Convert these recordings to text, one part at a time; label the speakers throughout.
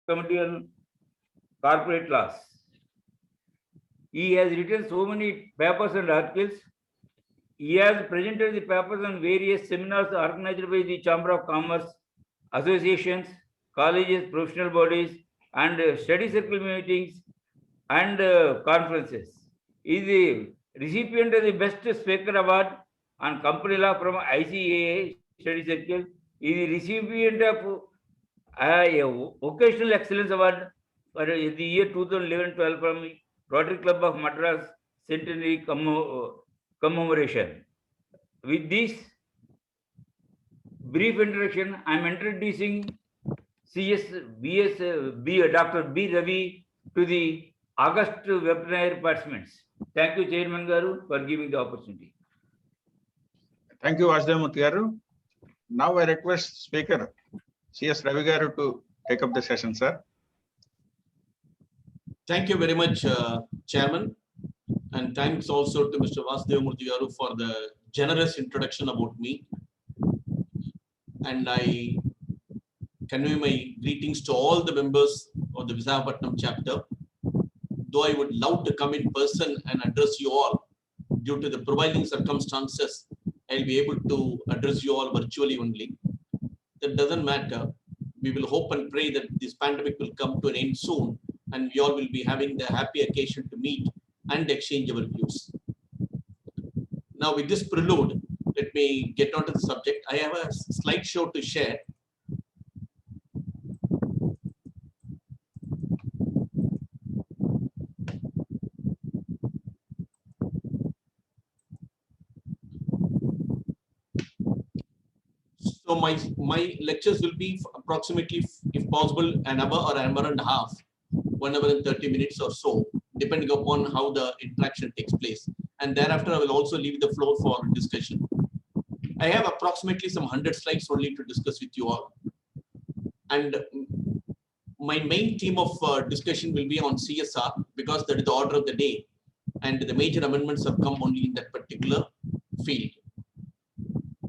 Speaker 1: Committee on Corporate Laws. He has written so many papers and articles. He has presented the papers on various seminars organized by the Chamber of Commerce, associations, colleges, professional bodies, and study circle meetings and conferences. He is the recipient of the Best Speaker Award on Company Law from ICAA Study Circle. He is the recipient of a Vocational Excellence Award for the year 2011-12 from Rotary Club of Madras Centenary Commemoration. With this brief introduction, I am introducing Dr. B.Ravi to the August webinar participants. Thank you, Chairman Garu, for giving the opportunity.
Speaker 2: Thank you, Vasudeva Garu. Now I request Speaker C.S. Ravi Garu to take up the session, sir.
Speaker 3: Thank you very much, Chairman. And thanks also to Mr. Vasudeva Garu for the generous introduction about me. And I convey my greetings to all the members of the Visakhapatnam chapter. Though I would love to come in person and address you all, due to the prevailing circumstances, I'll be able to address you all virtually only. That doesn't matter. We will hope and pray that this pandemic will come to an end soon, and we all will be having the happy occasion to meet and exchange our views. Now, with this prelude, let me get on to the subject. I have a slideshow to share. So my lectures will be approximately, if possible, an hour or an hour and a half, 1 hour and 30 minutes or so, depending upon how the interaction takes place. And thereafter, I will also leave the floor for discussion. I have approximately some 100 slides only to discuss with you all. And my main theme of discussion will be on CSR, because that is the order of the day. And the major amendments have come only in that particular field.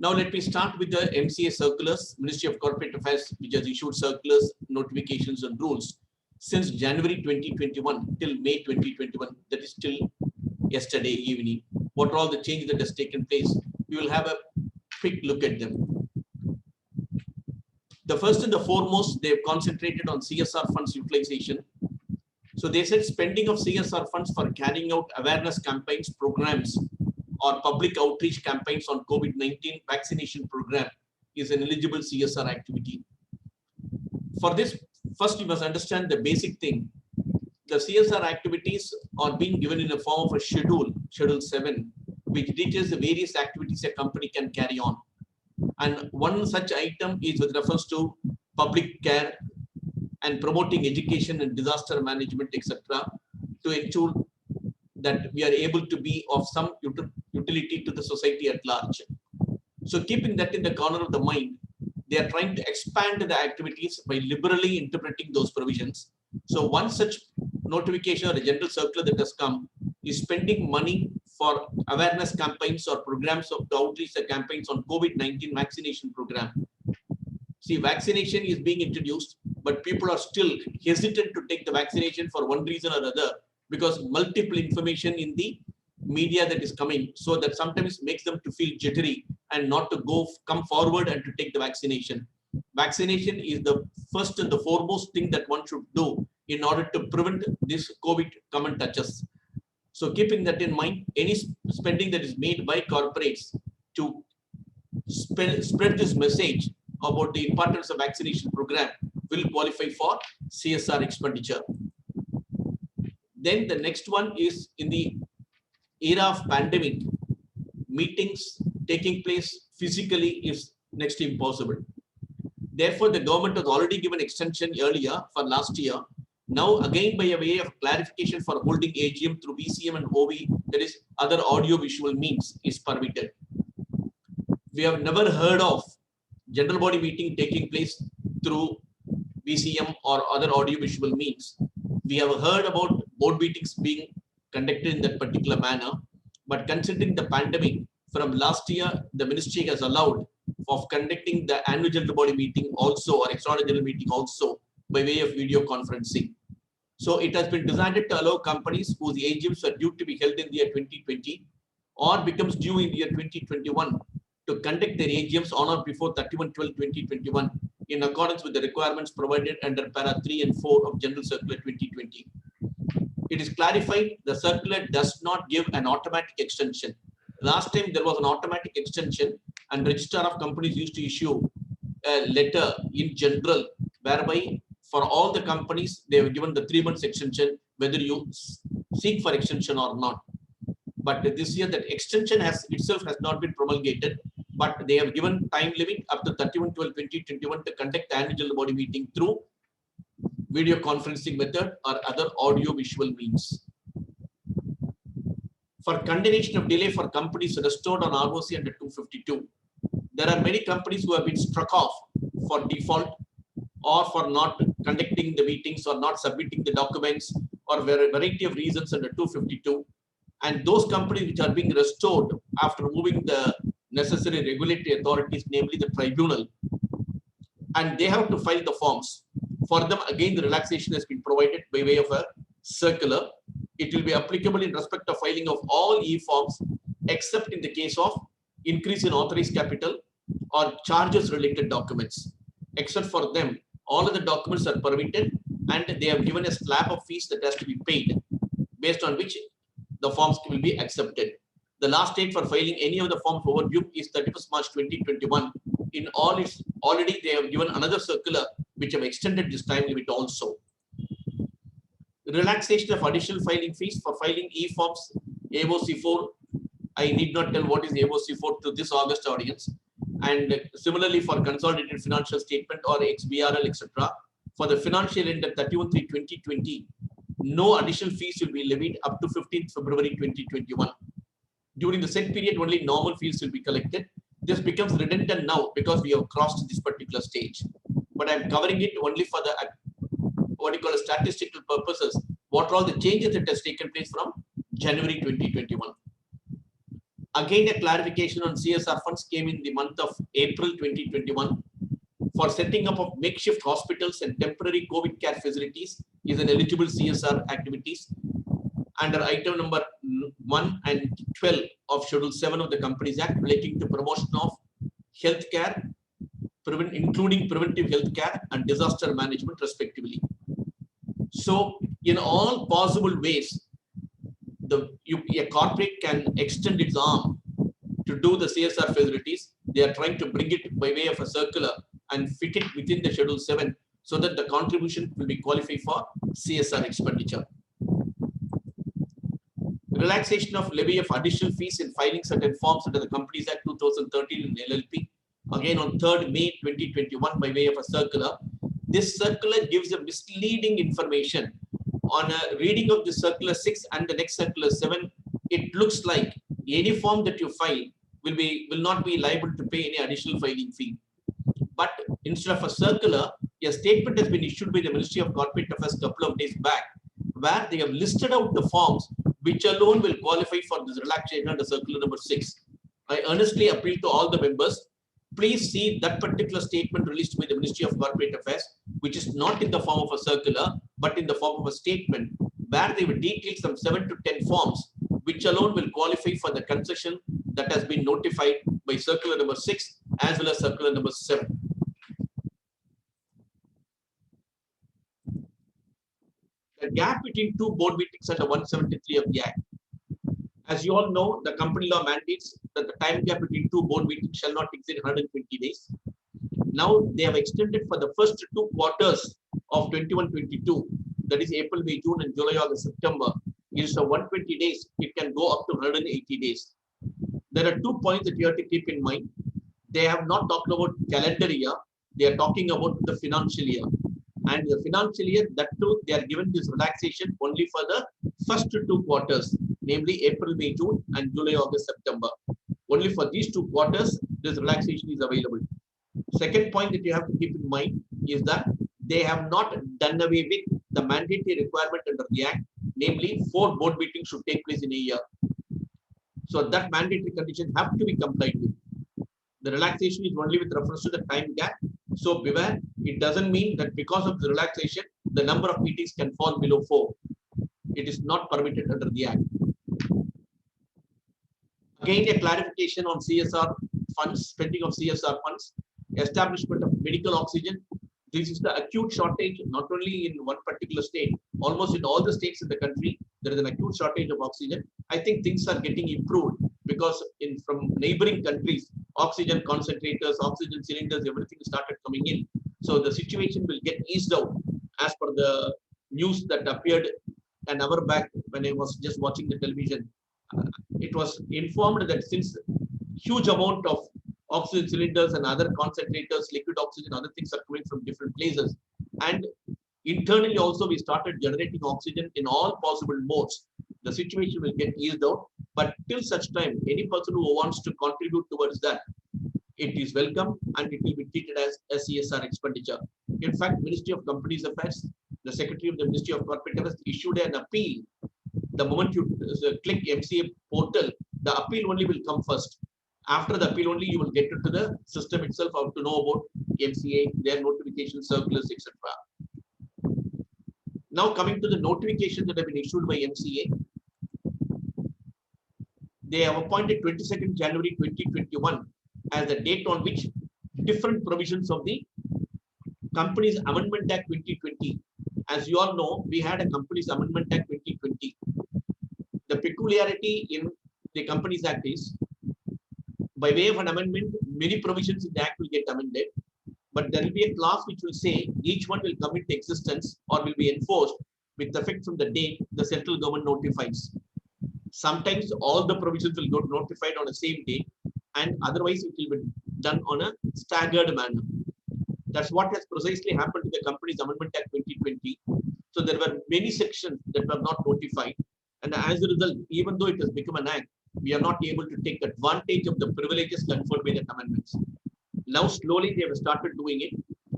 Speaker 3: Now let me start with the MCA circulars, Ministry of Corporate Affairs, which has issued circulars, notifications and rules since January 2021 till May 2021, that is till yesterday evening. What are all the changes that has taken place? We will have a quick look at them. The first and the foremost, they have concentrated on CSR funds utilization. So they said spending of CSR funds for carrying out awareness campaigns, programs, or public outreach campaigns on COVID-19 vaccination program is an eligible CSR activity. For this, first you must understand the basic thing. The CSR activities are being given in the form of a schedule, Schedule 7, which details the various activities a company can carry on. And one such item is with reference to public care and promoting education and disaster management, etc., to ensure that we are able to be of some utility to the society at large. So keeping that in the corner of the mind, they are trying to expand the activities by liberally interpreting those provisions. So one such notification or a general circular that has come is spending money for awareness campaigns or programs of outreach campaigns on COVID-19 vaccination program. See, vaccination is being introduced, but people are still hesitant to take the vaccination for one reason or other, because multiple information in the media that is coming, so that sometimes makes them to feel jittery and not to come forward and to take the vaccination. Vaccination is the first and the foremost thing that one should do in order to prevent this COVID come and touch us. So keeping that in mind, any spending that is made by corporates to spread this message about the importance of vaccination program will qualify for CSR expenditure. Then the next one is in the era of pandemic, meetings taking place physically is next to impossible. Therefore, the government has already given extension earlier for last year. Now, again, by a way of clarification for holding AGM through BCM and OV, that is other audio-visual means, is permitted. We have never heard of general body meeting taking place through BCM or other audio-visual means. We have heard about board meetings being conducted in that particular manner, but considering the pandemic, from last year, the ministry has allowed of conducting the annual general body meeting also, or extraordinary general meeting also, by way of video conferencing. So it has been decided to allow companies whose AGMs are due to be held in the year 2020 or becomes due in the year 2021 to conduct their AGMs on or before 31/12/2021 in accordance with the requirements provided under para 3 and 4 of General Circular 2020. It is clarified the circular does not give an automatic extension. Last time there was an automatic extension and Registrar of Companies used to issue a letter in general whereby for all the companies they have given the 3 months extension whether you seek for extension or not. But this year that extension itself has not been promulgated, but they have given time limit up to 31/12/2021 to conduct the annual general body meeting through video conferencing method or other audio visual means. For continuation of delay for companies restored on ROC under 252, there are many companies who have been struck off for default or for not conducting the meetings or not submitting the documents or a variety of reasons under 252. And those companies which are being restored after moving the necessary regulatory authorities, namely the tribunal, and they have to file the forms. For them, again, the relaxation has been provided by way of a circular. It will be applicable in respect of filing of all e-forms, except in the case of increase in authorized capital or charges related documents. Except for them, all of the documents are permitted and they have given a slab of fees that has to be paid, based on which the forms will be accepted. The last date for filing any of the forms overdue is 31st March 2021. In all, it's already they have given another circular which have extended this time limit also. Relaxation of additional filing fees for filing e-forms AOC4. I need not tell what is AOC4 to this August audience. And similarly for consolidated financial statement or XBRL, etc. For the financial end at 31/3/2020, no additional fees will be levied up to 15th February 2021. During the said period, only normal fees will be collected. This becomes redundant now because we have crossed this particular stage. But I'm covering it only for the what you call statistical purposes. What are all the changes that has taken place from January 2021? Again, a clarification on CSR funds came in the month of April 2021 for setting up of makeshift hospitals and temporary COVID care facilities is an eligible CSR activities under item number 1 and 12 of Schedule 7 of the Companies Act relating to promotion of healthcare, including preventive healthcare and disaster management respectively. So in all possible ways, a corporate can extend its arm to do the CSR facilities. They are trying to bring it by way of a circular and fit it within the Schedule 7 so that the contribution will be qualified for CSR expenditure. Relaxation of levy of additional fees in filing certain forms under the Companies Act 2013 in LLP. Again on 3rd May 2021 by way of a circular. This circular gives a misleading information. On a reading of the circular 6 and the next circular 7, it looks like any form that you file will not be liable to pay any additional filing fee. But instead of a circular, a statement has been issued by the Ministry of Corporate Affairs a couple of days back, where they have listed out the forms which alone will qualify for this relaxation under circular number 6. I earnestly appeal to all the members, please see that particular statement released by the Ministry of Corporate Affairs, which is not in the form of a circular, but in the form of a statement, where they will detail some 7 to 10 forms, which alone will qualify for the concession that has been notified by circular number 6 as well as circular number 7. The gap between two board meetings under 173 of the Act. As you all know, the company law mandates that the time gap between two board meetings shall not exceed 120 days. Now they have extended for the first 2 quarters of 21-22, that is April, May, June, and July, August, September. Instead of 120 days, it can go up to 180 days. There are 2 points that you have to keep in mind. They have not talked about calendar year, they are talking about the financial year. And the financial year, that too, they are given this relaxation only for the first 2 quarters, namely April, May, June, and July, August, September. Only for these 2 quarters, this relaxation is available. Second point that you have to keep in mind is that they have not done away with the mandatory requirement under the Act, namely 4 board meetings should take place in a year. So that mandatory condition have to be complied with. The relaxation is only with reference to the time gap. So beware, It doesn't mean that because of the relaxation, the number of meetings can fall below 4. It is not permitted under the Act. Again, a clarification on CSR funds, spending of CSR funds, establishment of medical oxygen. This is the acute shortage, not only in one particular state, almost in all the states in the country, there is an acute shortage of oxygen. I think things are getting improved because from neighboring countries, oxygen concentrators, oxygen cylinders, everything started coming in. So the situation will get eased out as per the news that appeared an hour back when I was just watching the television. It was informed that since huge amount of oxygen cylinders and other concentrators, liquid oxygen, other things are coming from different places. And internally also we started generating oxygen in all possible modes. The situation will get eased out, but till such time, any person who wants to contribute towards that, it is welcome and it will be treated as a CSR expenditure. In fact, Ministry of Companies Affairs, the Secretary of the Ministry of Corporate Affairs issued an appeal. The moment you click MCA portal, the appeal only will come first. After the appeal only, you will get into the system itself how to know about MCA, their notification circulars, etc. Now coming to the notification that have been issued by MCA, they have appointed 22nd January 2021 as the date on which different provisions of the Companies Amendment Act 2020. As you all know, we had a Companies Amendment Act 2020. The peculiarity in the Companies Act is, by way of an amendment, many provisions in the Act will get amended, but there will be a clause which will say each one will come into existence or will be enforced with effect from the date the central government notifies. Sometimes all the provisions will get notified on the same day, and otherwise it will be done on a staggered manner. That's what has precisely happened to the Companies Amendment Act 2020. So there were many sections that were not notified, and as a result, even though it has become an act, we are not able to take advantage of the privileges conferred by the amendments. Now slowly they have started doing it.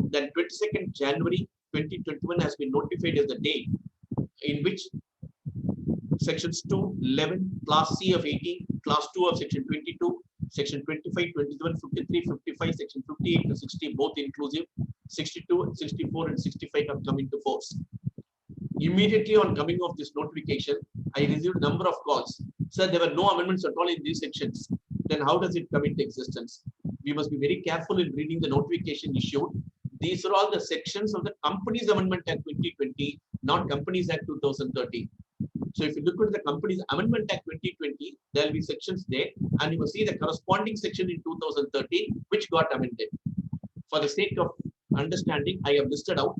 Speaker 3: Then 22nd January 2021 has been notified as the date in which sections 2, 11, class C of 18, class 2 of section 22, section 25, 27, 53, 55, section 58 to 60, both inclusive, 62, 64 and 65 have come into force. Immediately on coming of this notification, I received a number of calls. Sir, there were no amendments at all in these sections. Then how does it come into existence? We must be very careful in reading the notification issued. These are all the sections of the Companies Amendment Act 2020, not Companies Act 2013. So if you look at the Companies Amendment Act 2020, there will be sections there, and you will see the corresponding section in 2013, which got amended. For the sake of understanding, I have listed out.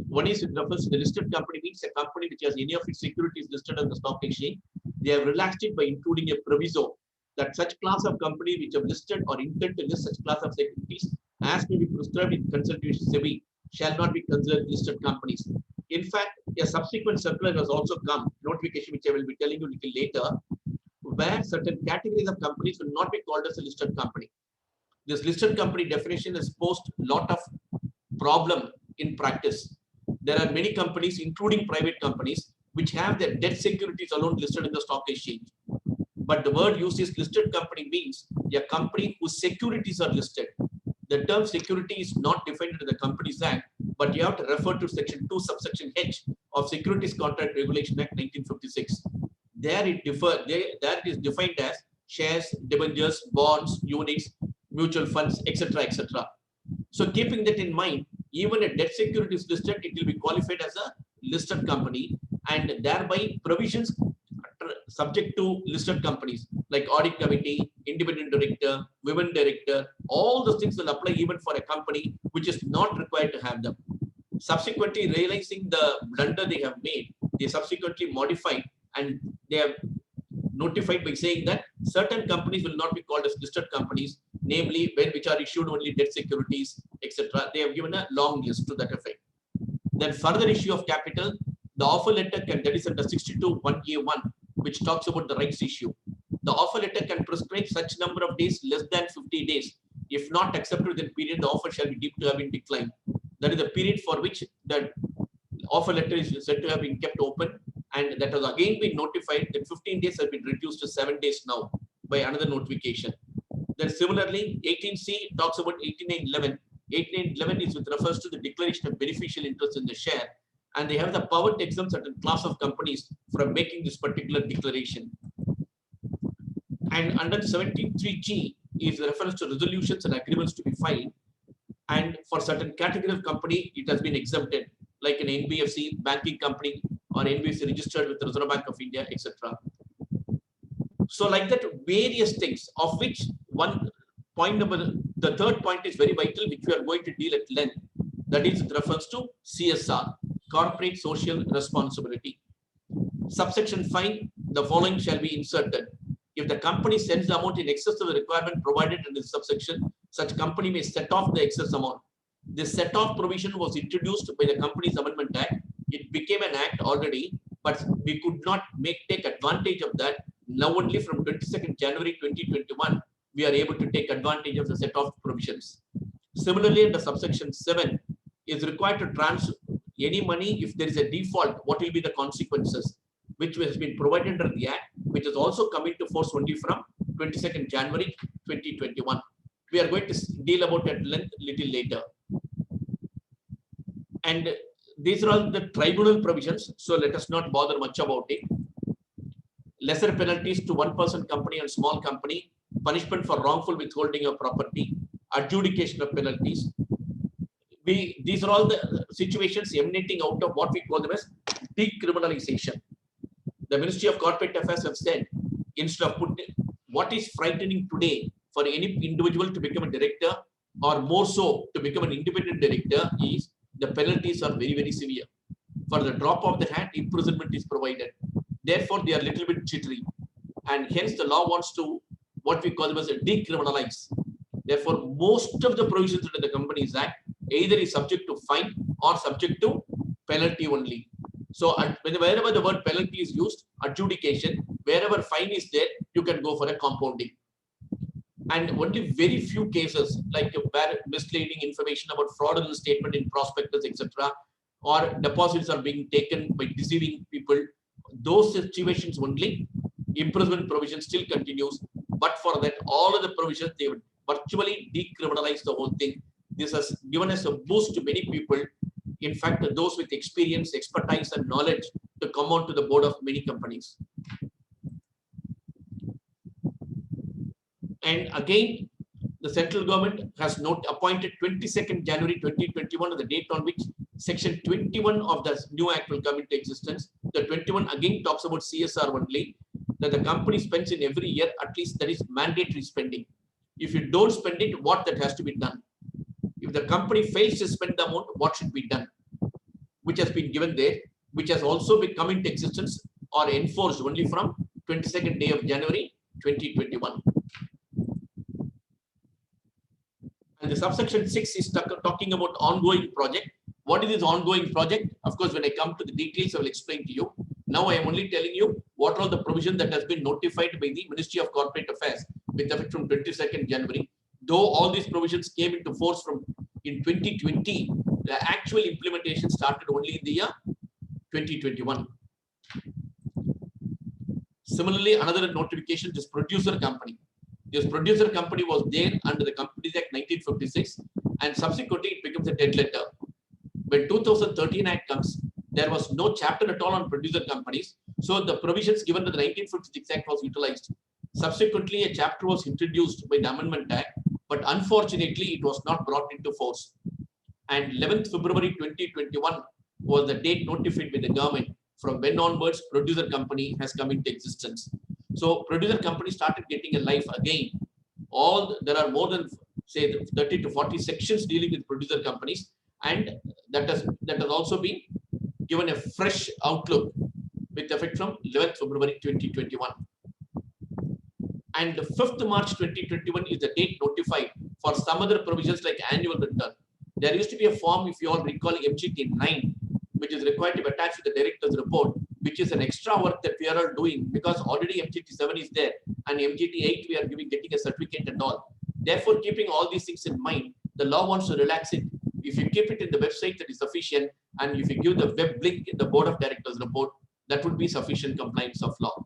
Speaker 3: One is it refers to the listed company, means a company which has any of its securities listed on the stock exchange. They have relaxed it by including a proviso that such class of company which have listed or intend to list such class of securities as may be prescribed in consultation SEBI shall not be considered listed companies. In fact, a subsequent circular has also come, notification which I will be telling you a little later, where certain categories of companies will not be called as a listed company. This listed company definition has posed a lot of problem in practice. There are many companies, including private companies, which have their debt securities alone listed in the stock exchange. But the word used is listed company means a company whose securities are listed. The term security is not defined in the Companies Act, but you have to refer to section 2 subsection H of Securities Contract Regulation Act 1956. There it is defined as shares, debentures, bonds, units, mutual funds, etc., etc. So keeping that in mind, even a debt security is listed, it will be qualified as a listed company, and thereby provisions subject to listed companies like audit committee, independent director, women director, all those things will apply even for a company which is not required to have them. Subsequently, realizing the blunder they have made, they subsequently modified and they have notified by saying that certain companies will not be called as listed companies, namely which are issued only debt securities, etc. They have given a long list to that effect. Then further issue of capital, the offer letter can, that is under 62(1)(a)(1), which talks about the rights issue. The offer letter can prescribe such number of days less than 50 days. If not accepted within period, the offer shall be deemed to have been declined. That is the period for which the offer letter is said to have been kept open, and that has again been notified that 15 days has been reduced to 7 days now by another notification. Then similarly, 18C talks about 8911, 8911 is with refers to the declaration of beneficial interest in the share, and they have the power to exempt certain class of companies from making this particular declaration. And under 73G is the reference to resolutions and agreements to be filed, and for certain category of company it has been exempted, like an NBFC banking company or NBFC registered with the Reserve Bank of India, etc. So like that, various things, of which one point number, the third point is very vital, which we are going to deal at length. That is with reference to CSR, corporate social responsibility. Subsection 5, the following shall be inserted. If the company sends the amount in excess of the requirement provided in this subsection, such company may set off the excess amount. This set off provision was introduced by the Companies Amendment Act. It became an act already, but we could not take advantage of that. Now only from 22nd January 2021, we are able to take advantage of the set off provisions. Similarly, under subsection 7 is required to transfer any money. If there is a default, what will be the consequences, which has been provided under the act, which is also coming to force only from 22nd January 2021. We are going to deal about it at length little later. And these are all the tribunal provisions, so let us not bother much about it. Lesser penalties to one-person company and small company, punishment for wrongful withholding of property, adjudication of penalties. These are all the situations emanating out of what we call them as decriminalization. The Ministry of Corporate Affairs have said, instead of putting what is frightening today for any individual to become a director, or more so to become an independent director, is the penalties are very, very severe. For the drop of the hat, imprisonment is provided. Therefore, they are a little bit jittery. And hence the law wants to, what we call them as a decriminalize. Therefore, most of the provisions under the Companies Act either is subject to fine or subject to penalty only. So wherever the word penalty is used, adjudication, wherever fine is there, you can go for a compounding. And only very few cases, like misleading information about fraudulent statement in prospectus, etc., or deposits are being taken by deceiving people, those situations only, imprisonment provision still continues. But for that, all of the provisions, they would virtually decriminalize the whole thing. This has given us a boost to many people. In fact, those with experience, expertise, and knowledge to come on to the board of many companies. And again, the central government has appointed 22nd January 2021 as the date on which section 21 of the new act will come into existence. The 21 again talks about CSR only, that the company spends in every year, at least that is mandatory spending. If you don't spend it, what that has to be done? If the company fails to spend the amount, what should be done? Which has been given there, which has also been come into existence or enforced only from 22nd day of January 2021. And the subsection 6 is talking about ongoing project. What is this ongoing project? Of course, when I come to the details, I will explain to you. Now I am only telling you what are the provisions that has been notified by the Ministry of Corporate Affairs with effect from 22nd January. Though all these provisions came into force from in 2020, the actual implementation started only in the year 2021. Similarly, another notification is producer company. This producer company was there under the Companies Act 1956, and subsequently it becomes a dead letter. When 2013 Act comes, there was no chapter at all on producer companies, so the provisions given to the 1956 Act was utilized. Subsequently, a chapter was introduced by the Amendment Act, but unfortunately, it was not brought into force. And 11th February 2021 was the date notified by the government. From when onwards, producer company has come into existence. So producer company started getting a life again. There are more than say 30 to 40 sections dealing with producer companies, and that has also been given a fresh outlook with effect from 11th February 2021. And the 5th March 2021 is the date notified for some other provisions like annual return. There used to be a form, if you all recall, MGT 9, which is required to be attached to the director's report, which is an extra work that we are all doing because already MGT 7 is there, and MGT 8 we are getting a certificate and all. Therefore, keeping all these things in mind, the law wants to relax it. If you keep it in the website, that is sufficient, and if you give the web link in the board of directors report, that would be sufficient compliance of law.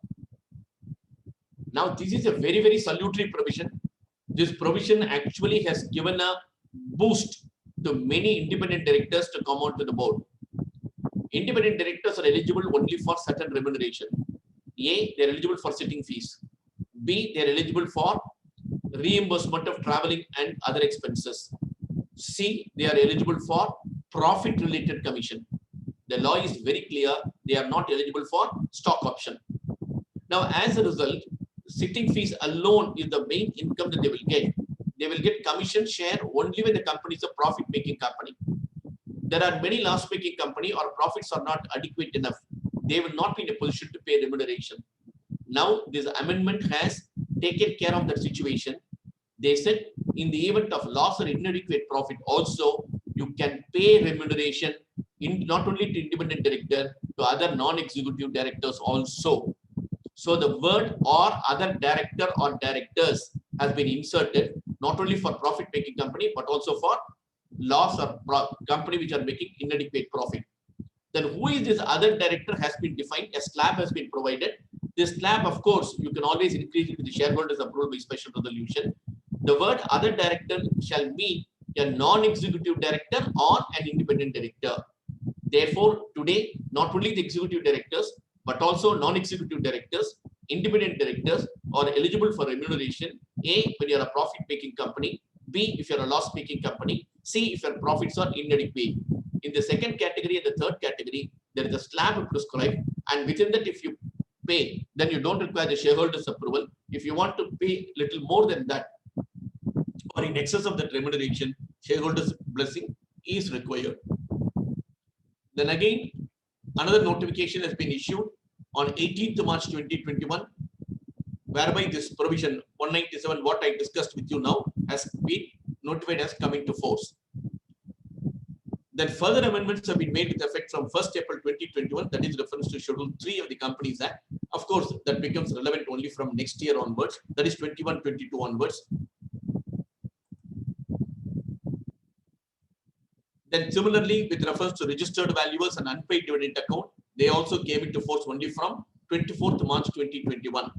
Speaker 3: Now, this is a very, very salutary provision. This provision actually has given a boost to many independent directors to come on to the board. Independent directors are eligible only for certain remuneration. A, they are eligible for sitting fees. B, they are eligible for reimbursement of traveling and other expenses. C, they are eligible for profit related commission. The law is very clear, they are not eligible for stock option. Now, as a result, sitting fees alone is the main income that they will get. They will get commission share only when the company is a profit making company. There are many loss making companies or profits are not adequate enough. They will not be in a position to pay remuneration. Now, this amendment has taken care of that situation. They said in the event of loss or inadequate profit also, you can pay remuneration in not only to independent director, to other non-executive directors also. So the word or other director or directors has been inserted not only for profit making company, but also for loss or company which are making inadequate profit. Then who is this other director has been defined, a slab has been provided. This slab, of course, you can always increase it with the shareholders approval by special resolution. The word other director shall mean a non-executive director or an independent director. Therefore, today, not only the executive directors, but also non-executive directors, independent directors are eligible for remuneration. A, when you're a profit-making company. B, if you're a loss-making company. C, if your profits are inadequate. In the second category and the third category, there is a slab prescribed, and within that, if you pay, then you don't require the shareholders' approval. If you want to pay little more than that, or in excess of that remuneration, shareholders' blessing is required. Then again, another notification has been issued on 18th March 2021, whereby this provision 197, what I discussed with you now, has been notified as coming to force. Then further amendments have been made with effect from 1st April 2021, that is reference to Schedule 3 of the Companies Act. Of course, that becomes relevant only from next year onwards, that is 21-22 onwards. Then similarly, with reference to registered valuers and unpaid dividend account, they also came into force only from 24th March 2021.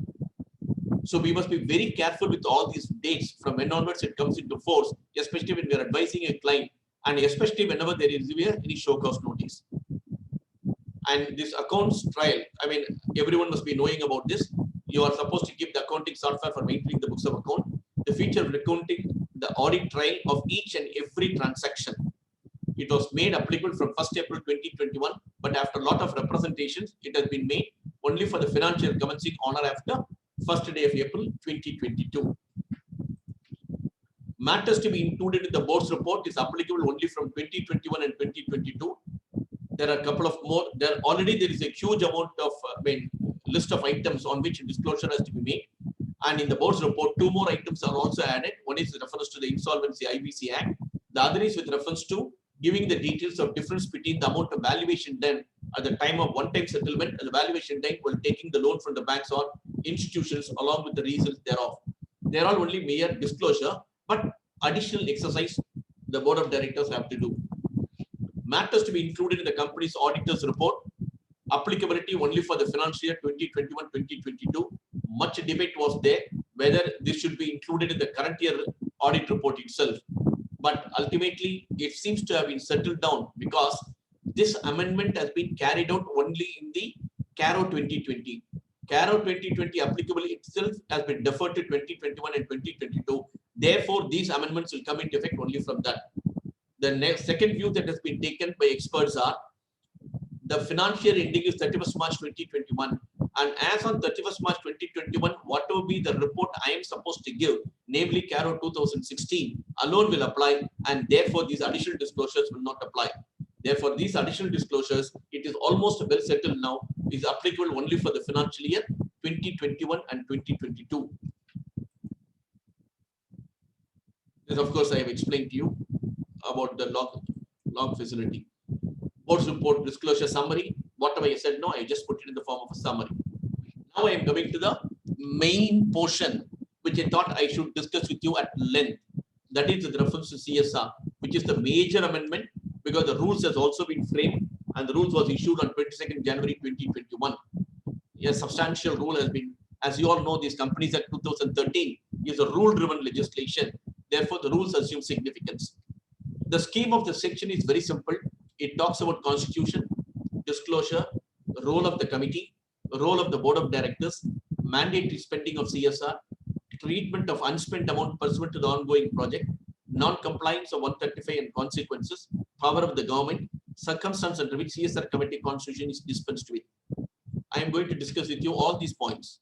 Speaker 3: So we must be very careful with all these dates from when onwards it comes into force, especially when we are advising a client and especially whenever there is any show cause notice. And this accounts trial, I mean, everyone must be knowing about this. You are supposed to give the accounting software for maintaining the books of account. The feature of accounting the audit trial of each and every transaction. It was made applicable from 1st April 2021, but after a lot of representations, it has been made only for the financial commencing on or after 1st day of April 2022. Matters to be included in the board's report is applicable only from 2021 and 2022. There are a couple of more. There is a huge amount of list of items on which disclosure has to be made. And in the board's report, 2 more items are also added. One is with reference to the Insolvency IBC Act. The other is with reference to giving the details of difference between the amount of valuation done at the time of one-time settlement and the valuation done while taking the loan from the banks or institutions along with the reasons thereof. They are all only mere disclosure, but additional exercise the board of directors have to do. Matters to be included in the company's auditor's report, applicability only for the financial year 2021-2022. Much debate was there whether this should be included in the current year audit report itself. But ultimately, it seems to have been settled down because this amendment has been carried out only in the CARO 2020. CARO 2020 applicability itself has been deferred to 2021 and 2022. Therefore, these amendments will come into effect only from that. The second view that has been taken by experts are the financial year ending is 31st March 2021. And as on 31st March 2021, whatever be the report I am supposed to give, namely CARO 2016, alone will apply, and therefore these additional disclosures will not apply. Therefore, these additional disclosures, it is almost well settled now, is applicable only for the financial year 2021 and 2022. This, of course, I have explained to you about the log facility. Board's report disclosure summary. Whatever I said, no, I just put it in the form of a summary. Now I am coming to the main portion, which I thought I should discuss with you at length. That is the reference to CSR, which is the major amendment because the rules has also been framed and the rules was issued on 22nd January 2021. A substantial rule has been, as you all know, these Companies Act 2013 is a rule-driven legislation. Therefore, the rules assume significance. The scheme of the section is very simple. It talks about constitution, disclosure, role of the committee, role of the board of directors, mandatory spending of CSR, treatment of unspent amount pursuant to the ongoing project, non-compliance of 135 and consequences, power of the government, circumstance under which CSR committee constitution is dispensed with. I am going to discuss with you all these points.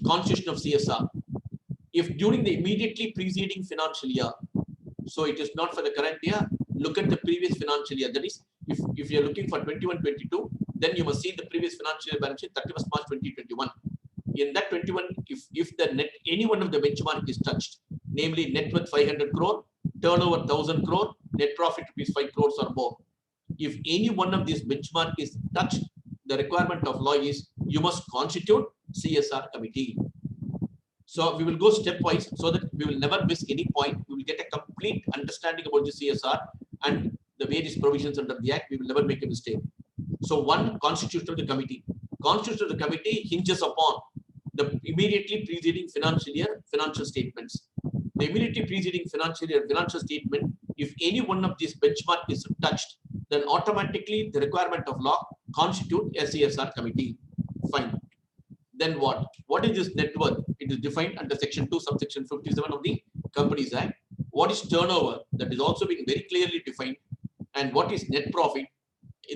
Speaker 3: Constitution of CSR. If during the immediately preceding financial year, so it is not for the current year, look at the previous financial year. That is, if you are looking for 21-22, then you must see the previous financial year balance sheet 31st March 2021. In that 21, if the net any one of the benchmark is touched, namely net worth 500 crore, turnover 1000 crore, net profit rupees 5 crores or more. If any one of these benchmark is touched, the requirement of law is you must constitute CSR committee. So we will go stepwise so that we will never miss any point. We will get a complete understanding about the CSR and the various provisions under the Act. We will never make a mistake. So one, constitution of the committee. Constitution of the committee hinges upon the immediately preceding financial year financial statements. The immediately preceding financial year financial statement, if any one of these benchmark is touched, then automatically the requirement of law constitute a CSR committee. Fine. Then what? What is this net worth? It is defined under section 2, subsection 57 of the Companies Act. What is turnover? That is also being very clearly defined. And what is net profit?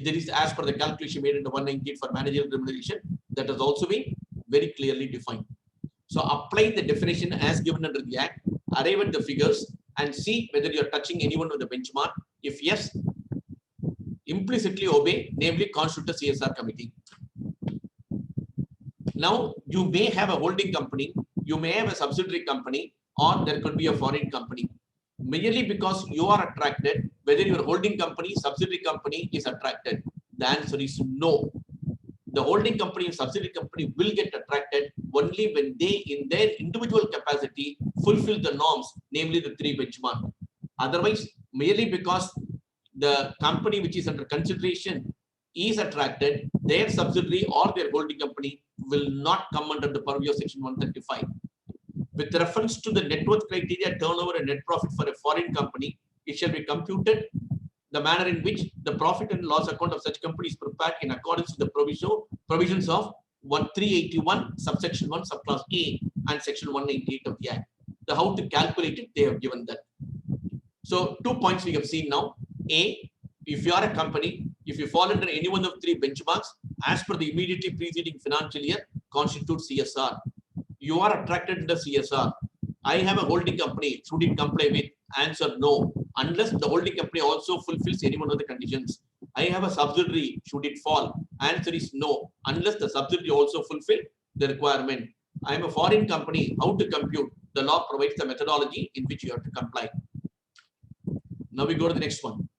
Speaker 3: There is, as per the calculation made in the 198 for managerial remuneration, that has also been very clearly defined. So apply the definition as given under the Act, arrive at the figures and see whether you are touching any one of the benchmark. If yes, implicitly obey, namely constitute a CSR committee. Now, you may have a holding company, you may have a subsidiary company, or there could be a foreign company. Merely because you are attracted, whether your holding company, subsidiary company is attracted, the answer is no. The holding company and subsidiary company will get attracted only when they, in their individual capacity, fulfill the norms, namely the 3 benchmark. Otherwise, merely because the company which is under consideration is attracted, their subsidiary or their holding company will not come under the purview of section 135. With reference to the net worth criteria, turnover and net profit for a foreign company, it shall be computed the manner in which the profit and loss account of such company is prepared in accordance with the provisions of 1381 subsection 1 subclass A and section 198 of the Act. The how to calculate it, they have given that. So 2 points we have seen now. A, if you are a company, if you fall under any one of 3 benchmarks, as per the immediately preceding financial year, constitute CSR. You are attracted to the CSR. I have a holding company. Should it comply with? Answer no. Unless the holding company also fulfills any one of the conditions. I have a subsidiary. Should it fall? Answer is no. Unless the subsidiary also fulfill the requirement. I am a foreign company. How to compute? The law provides the methodology in which you have to comply. Now we go to the next one.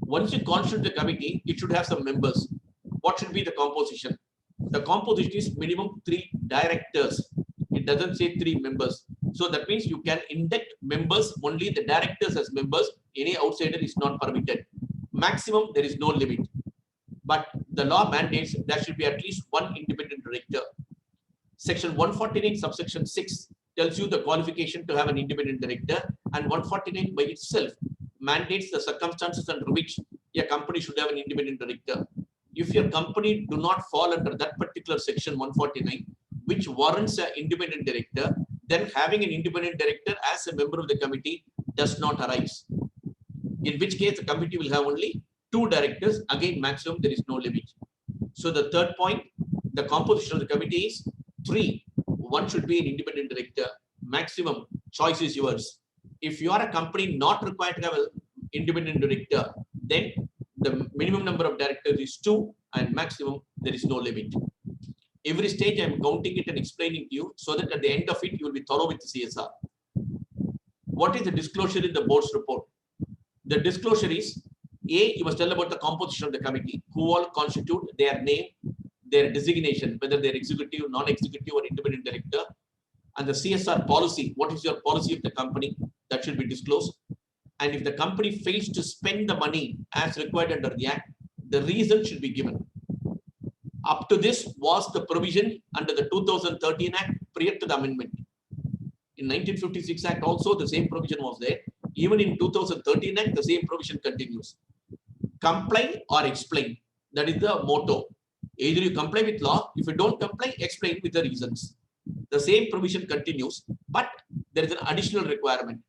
Speaker 3: Once you constitute the committee, it should have some members. What should be the composition? The composition is minimum 3 directors. It doesn't say 3 members. So that means you can induct members, only the directors as members. Any outsider is not permitted. Maximum, there is no limit. But the law mandates there should be at least 1 independent director. Section 149 subsection 6 tells you the qualification to have an independent director, and 149 by itself mandates the circumstances under which a company should have an independent director. If your company do not fall under that particular section 149, which warrants an independent director, then having an independent director as a member of the committee does not arise. In which case the committee will have only 2 directors. Again, maximum, there is no limit. So the third point, the composition of the committee is 3. 1 should be an independent director. Maximum, choice is yours. If you are a company not required to have an independent director, then the minimum number of directors is 2 and maximum, there is no limit. Every stage I am counting it and explaining to you so that at the end of it, you will be thorough with the CSR. What is the disclosure in the board's report? The disclosure is, A, you must tell about the composition of the committee, who all constitute, their name, their designation, whether they're executive, non-executive or independent director, and the CSR policy. What is your policy of the company? That should be disclosed. And if the company fails to spend the money as required under the Act, the reason should be given. Up to this was the provision under the 2013 Act prior to the amendment. In 1956 Act also the same provision was there. Even in 2013 Act, the same provision continues. Comply or explain. That is the motto. Either you comply with law, if you don't comply, explain with the reasons. The same provision continues, but there is an additional requirement.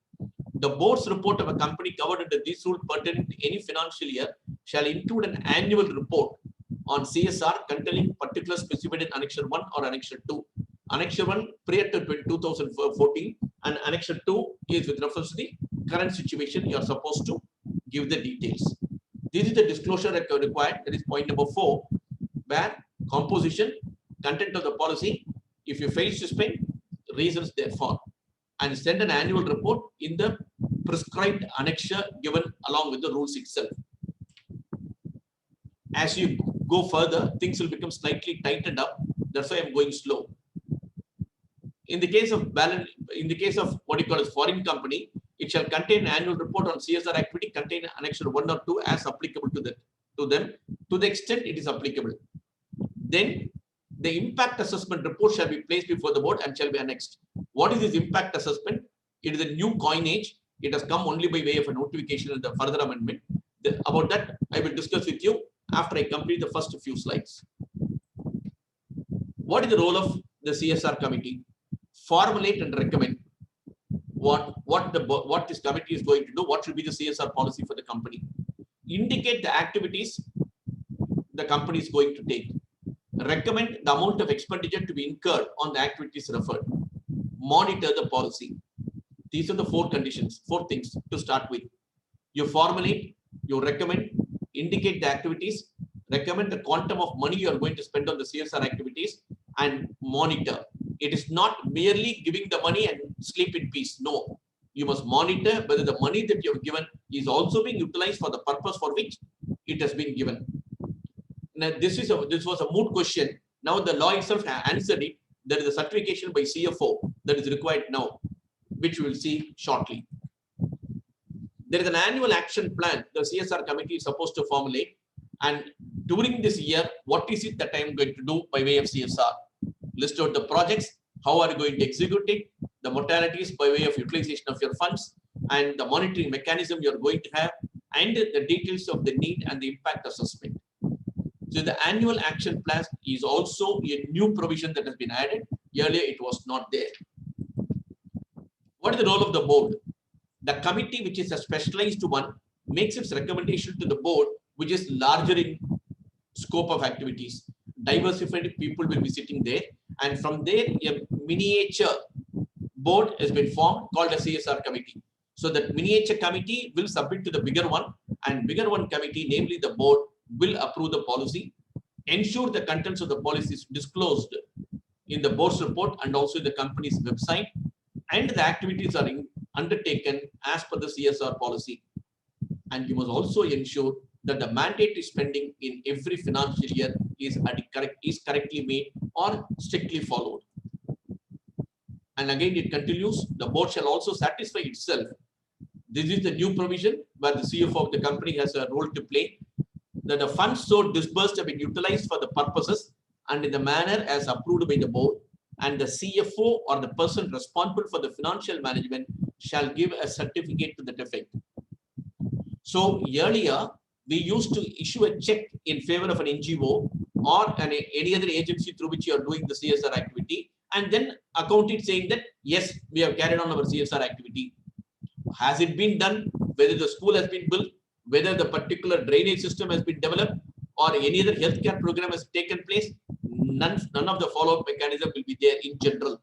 Speaker 3: The board's report of a company covered under this rule pertaining to any financial year shall include an annual report on CSR containing particulars specified in Annexure 1 or Annexure 2. Annexure 1 prior to 2014 and Annexure 2 is with reference to the current situation. You are supposed to give the details. This is the disclosure required. That is point number 4, where composition, content of the policy, if you fail to spend, reasons therefore, and send an annual report in the prescribed annexure given along with the rules itself. As you go further, things will become slightly tightened up. That's why I'm going slow. In the case of balance, in the case of what you call as foreign company, it shall contain an annual report on CSR activity contain annexure 1 or 2 as applicable to them to the extent it is applicable. Then the impact assessment report shall be placed before the board and shall be annexed. What is this impact assessment? It is a new coinage. It has come only by way of a notification and the further amendment. About that, I will discuss with you after I complete the first few slides. What is the role of the CSR committee? Formulate and recommend what this committee is going to do, what should be the CSR policy for the company. Indicate the activities the company is going to take. Recommend the amount of expenditure to be incurred on the activities referred. Monitor the policy. These are the 4 conditions, 4 things to start with. You formulate, you recommend, indicate the activities, recommend the quantum of money you are going to spend on the CSR activities, and monitor. It is not merely giving the money and sleep in peace. No, you must monitor whether the money that you have given is also being utilized for the purpose for which it has been given. Now, this was a moot question. Now the law itself answered it. There is a certification by CFO that is required now, which we will see shortly. There is an annual action plan the CSR committee is supposed to formulate. And during this year, what is it that I am going to do by way of CSR? List out the projects, how are you going to execute it, the modalities by way of utilization of your funds, and the monitoring mechanism you are going to have, and the details of the need and the impact assessment. So the annual action plan is also a new provision that has been added. Earlier, it was not there. What is the role of the board? The committee, which is a specialized one, makes its recommendation to the board, which is larger in scope of activities. Diversified people will be sitting there, and from there, a miniature board has been formed called a CSR committee. So that miniature committee will submit to the bigger one, and bigger one committee, namely the board, will approve the policy, ensure the contents of the policy is disclosed in the board's report and also in the company's website, and the activities are undertaken as per the CSR policy. And you must also ensure that the mandatory spending in every financial year is correctly made or strictly followed. And again, it continues, the board shall also satisfy itself. This is the new provision where the CFO of the company has a role to play, that the funds so disbursed have been utilized for the purposes and in the manner as approved by the board, and the CFO or the person responsible for the financial management shall give a certificate to that effect. So earlier, we used to issue a check in favor of an NGO or any other agency through which you are doing the CSR activity, and then account it saying that, yes, we have carried on our CSR activity. Has it been done? Whether the school has been built, whether the particular drainage system has been developed, or any other healthcare program has taken place, none of the follow-up mechanism will be there in general.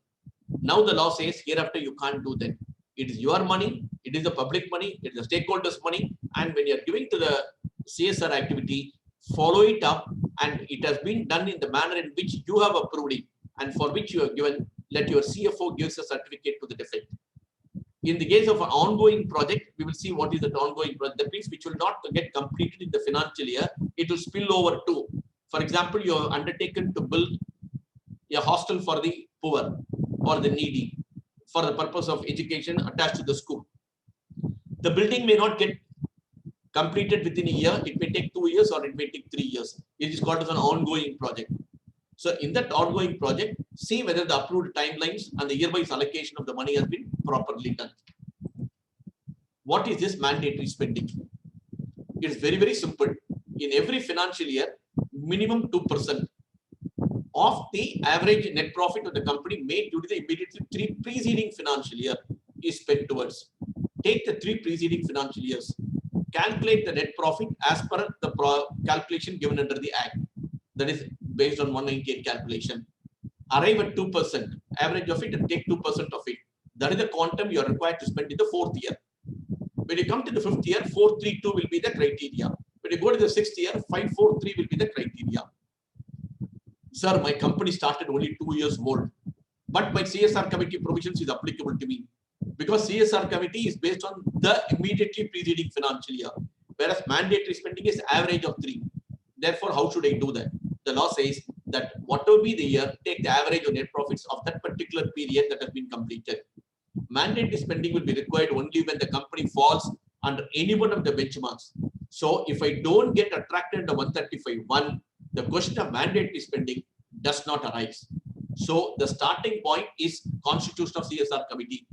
Speaker 3: Now the law says hereafter you can't do that. It is your money, it is the public money, it is the stakeholders' money, and when you are giving to the CSR activity, follow it up, and it has been done in the manner in which you have approved it and for which you have given, let your CFO gives a certificate to the effect. In the case of an ongoing project, we will see what is the ongoing project. That means which will not get completed in the financial year, it will spill over to. For example, you have undertaken to build a hostel for the poor or the needy for the purpose of education attached to the school. The building may not get completed within a year. It may take 2 years or it may take 3 years. It is called as an ongoing project. So in that ongoing project, see whether the approved timelines and the year-wise allocation of the money has been properly done. What is this mandatory spending? It's very, very simple. In every financial year, minimum 2% of the average net profit of the company made during the immediately 3 preceding financial year is spent towards. Take the 3 preceding financial years. Calculate the net profit as per the calculation given under the Act. That is based on 198 calculation. Arrive at 2%, average of it, and take 2% of it. That is the quantum you are required to spend in the 4th year. When you come to the 5th year, 432 will be the criteria. When you go to the 6th year, 543 will be the criteria. Sir, my company started only 2 years old, but my CSR committee provisions is applicable to me because CSR committee is based on the immediately preceding financial year, whereas mandatory spending is average of 3. Therefore, how should I do that? The law says that whatever be the year, take the average of net profits of that particular period that has been completed. Mandatory spending will be required only when the company falls under any one of the benchmarks. So if I don't get attracted to 135(1), the question of mandatory spending does not arise. So the starting point is constitution of CSR committee.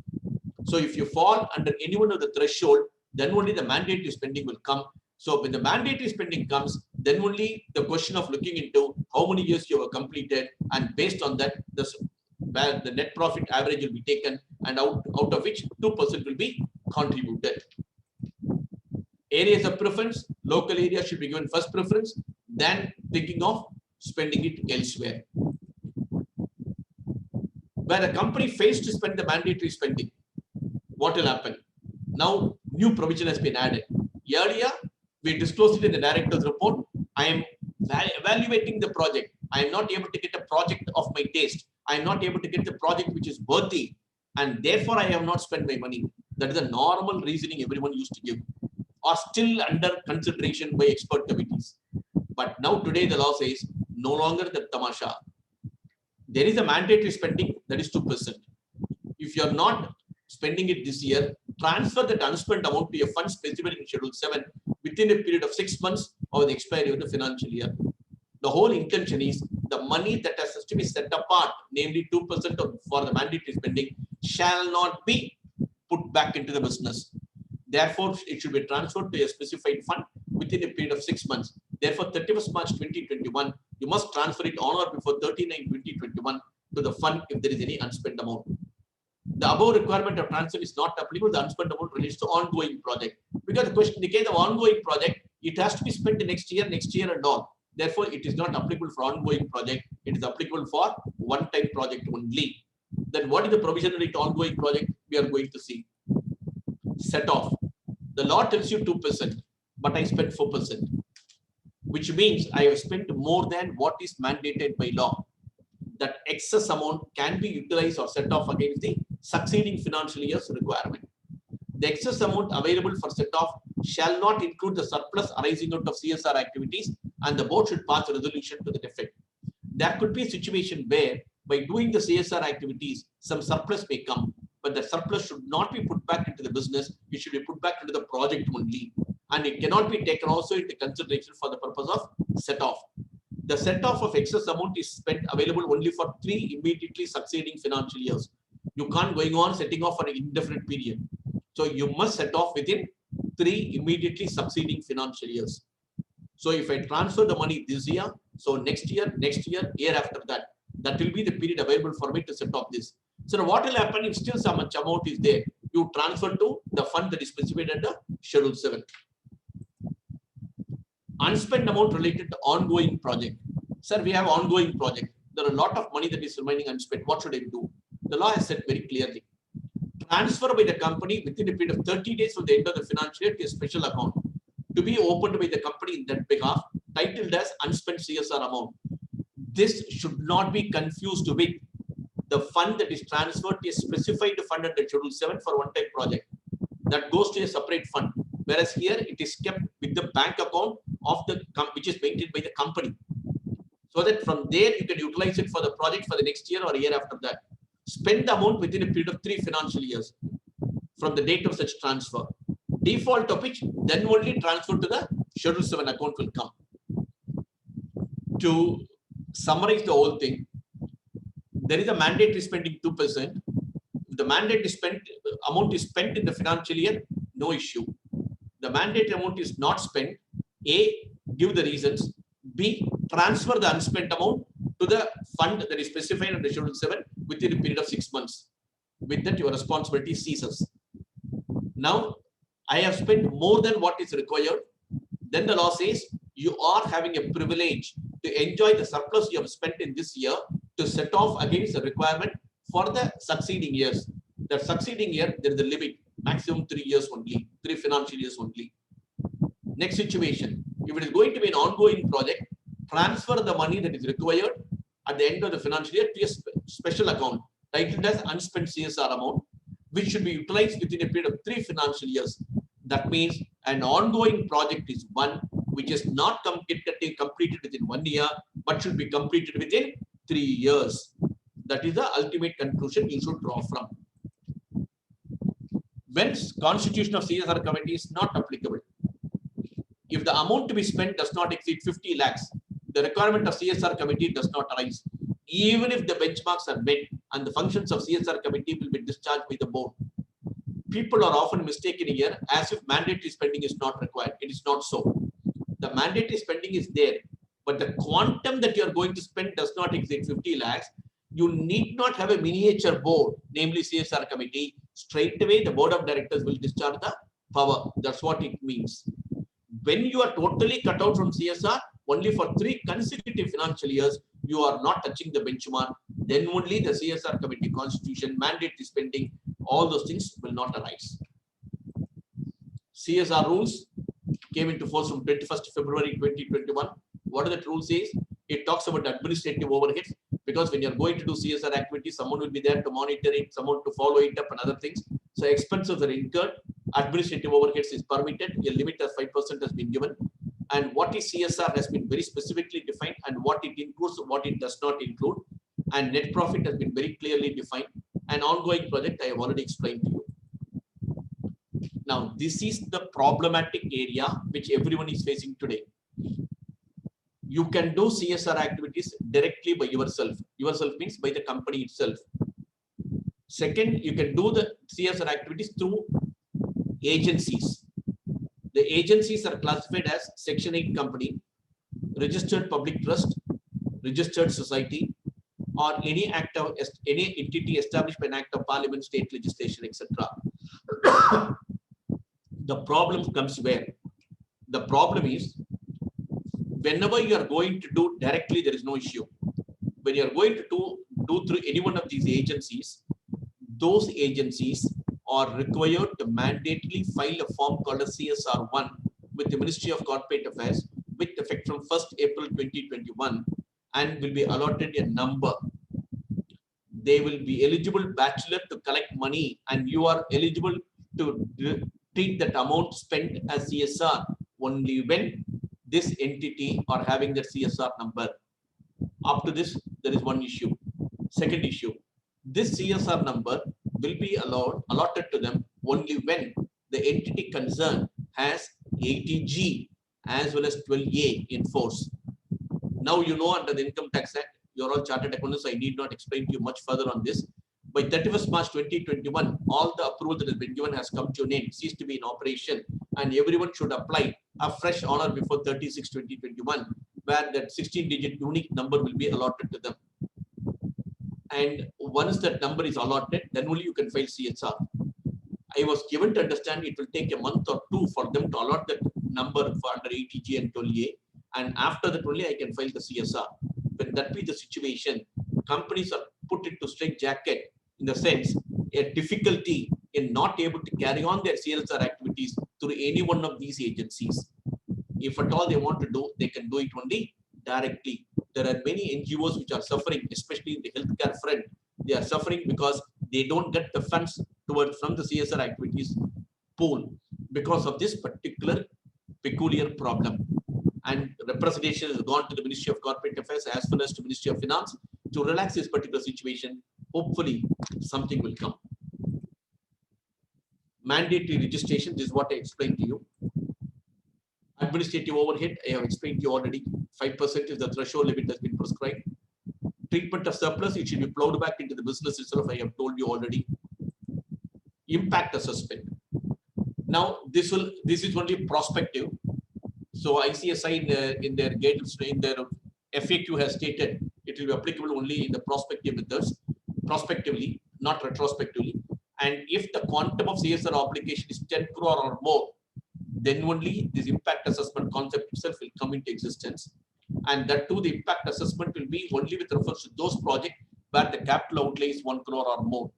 Speaker 3: So if you fall under any one of the threshold, then only the mandatory spending will come. So when the mandatory spending comes, then only the question of looking into how many years you have completed, and based on that, the net profit average will be taken, and out of which 2% will be contributed. Areas of preference, local area should be given first preference, then thinking of spending it elsewhere. Where the company fails to spend the mandatory spending, what will happen? Now, new provision has been added. Earlier, we disclosed it in the director's report. I am evaluating the project. I am not able to get a project of my taste. I am not able to get the project which is worthy, and therefore I have not spent my money. That is a normal reasoning everyone used to give, or still under consideration by expert committees. But now today the law says no longer the tamasha. There is a mandatory spending, that is 2%. If you are not spending it this year, transfer that unspent amount to a fund specified in Schedule 7 within a period of 6 months of the expiry of the financial year. The whole intention is the money that has to be set apart, namely 2% for the mandatory spending, shall not be put back into the business. Therefore, it should be transferred to a specified fund within a period of 6 months. Therefore, 31st March 2021, you must transfer it on or before 30/9/2021 to the fund if there is any unspent amount. The above requirement of transfer is not applicable. The unspent amount relates to ongoing project. Because the question in the case of ongoing project, it has to be spent next year and all. Therefore, it is not applicable for ongoing project. It is applicable for one-time project only. Then what is the provision related to ongoing project? We are going to see. Set off. The law tells you 2%, but I spent 4%, which means I have spent more than what is mandated by law. That excess amount can be utilized or set off against the succeeding financial year's requirement. The excess amount available for set off shall not include the surplus arising out of CSR activities, and the board should pass a resolution to that effect. There could be a situation where by doing the CSR activities, some surplus may come, but the surplus should not be put back into the business. It should be put back into the project only, and it cannot be taken also into consideration for the purpose of set off. The set off of excess amount is spent available only for 3 immediately succeeding financial years. You can't going on setting off for an indefinite period. So you must set off within 3 immediately succeeding financial years. So if I transfer the money this year, so next year, year after that, that will be the period available for me to set off this. So what will happen if still some much amount is there? You transfer to the fund that is specified under Schedule 7. Unspent amount related to ongoing project. Sir, we have ongoing project. There are a lot of money that is remaining unspent. What should I do? The law has said very clearly. Transfer by the company within a period of 30 days from the end of the financial year to a special account to be opened by the company in that behalf, titled as unspent CSR amount. This should not be confused with the fund that is transferred to a specified fund under Schedule 7 for one-time project. That goes to a separate fund. Whereas here it is kept with the bank account of the which is maintained by the company. So that from there you can utilize it for the project for the next year or year after that. Spend the amount within a period of 3 financial years from the date of such transfer. Default of which then only transfer to the Schedule 7 account will come. To summarize the whole thing, there is a mandatory spending 2%. The mandatory spent amount is spent in the financial year, no issue. The mandate amount is not spent. A, give the reasons. B, transfer the unspent amount to the fund that is specified under Schedule 7 within a period of 6 months. With that, your responsibility ceases. Now, I have spent more than what is required. Then the law says you are having a privilege to enjoy the surplus you have spent in this year to set off against the requirement for the succeeding years. The succeeding year, there is a limit, maximum 3 years only, 3 financial years only. Next situation, if it is going to be an ongoing project, transfer the money that is required at the end of the financial year to a special account titled as unspent CSR amount, which should be utilized within a period of 3 financial years. That means an ongoing project is one which is not completed within 1 year, but should be completed within 3 years. That is the ultimate conclusion you should draw from. When constitution of CSR committee is not applicable, if the amount to be spent does not exceed 50 lakhs, the requirement of CSR committee does not arise. Even if the benchmarks are met and the functions of CSR committee will be discharged by the board. People are often mistaken here as if mandatory spending is not required. It is not so. The mandatory spending is there, but the quantum that you are going to spend does not exceed 50 lakhs. You need not have a miniature board, namely CSR committee. Straight away, the board of directors will discharge the power. That's what it means. When you are totally cut out from CSR, only for 3 consecutive financial years, you are not touching the benchmark. Then only the CSR committee constitution, mandatory spending, all those things will not arise. CSR rules came into force from 21st February 2021. What do that rule says? It talks about administrative overheads, because when you're going to do CSR activities, someone will be there to monitor it, someone to follow it up and other things. So expenses are incurred, administrative overheads is permitted, a limit of 5% has been given. And what is CSR has been very specifically defined, and what it includes, what it does not include. And net profit has been very clearly defined. An ongoing project I have already explained to you. Now, this is the problematic area which everyone is facing today. You can do CSR activities directly by yourself. Yourself means by the company itself. Second, you can do the CSR activities through agencies. The agencies are classified as Section 8 company, registered public trust, registered society, or any entity established by an act of parliament, state legislation, etc. The problem comes where? The problem is, whenever you are going to do directly, there is no issue. When you are going to do through any one of these agencies, those agencies are required to mandatorily file a form called a CSR1 with the Ministry of Corporate Affairs with effect from 1st April 2021, and will be allotted a number. They will be eligible bachelor to collect money, and you are eligible to treat that amount spent as CSR only when this entity are having that CSR number. Up to this, there is one issue. Second issue, this CSR number will be allotted to them only when the entity concerned has 80G as well as 12A in force. Now you know, under the Income Tax Act, you're all chartered accountants, so I need not explain to you much further on this. By 31st March 2021, all the approval that has been given has come to an end, ceased to be in operation, and everyone should apply a fresh honor before 30/6/2021, where that 16-digit unique number will be allotted to them. And once that number is allotted, then only you can file CSR. I was given to understand it will take a month or 2 for them to allot that number for under 80G and 12A, and after that only I can file the CSR. When that be the situation, companies are put into straitjacket, in the sense a difficulty in not able to carry on their CSR activities through any one of these agencies. If at all they want to do, they can do it only directly. There are many NGOs which are suffering, especially in the healthcare front. They are suffering because they don't get the funds from the CSR activities pool because of this particular peculiar problem. And representation has gone to the Ministry of Corporate Affairs as well as to Ministry of Finance to relax this particular situation. Hopefully, something will come. Mandatory registration, this is what I explained to you. Administrative overhead, I have explained to you already. 5% is the threshold limit that's been prescribed. Treatment of surplus, it should be plowed back into the business itself, I have told you already. Impact assessment. Now this is only prospective. So ICSI in their guidance, in their FAQ has stated it will be applicable only in the prospective methods, prospectively, not retrospectively. And if the quantum of CSR obligation is 10 crore or more, then only this impact assessment concept itself will come into existence. And that too, the impact assessment will be only with reference to those projects where the capital outlay is 1 crore or more.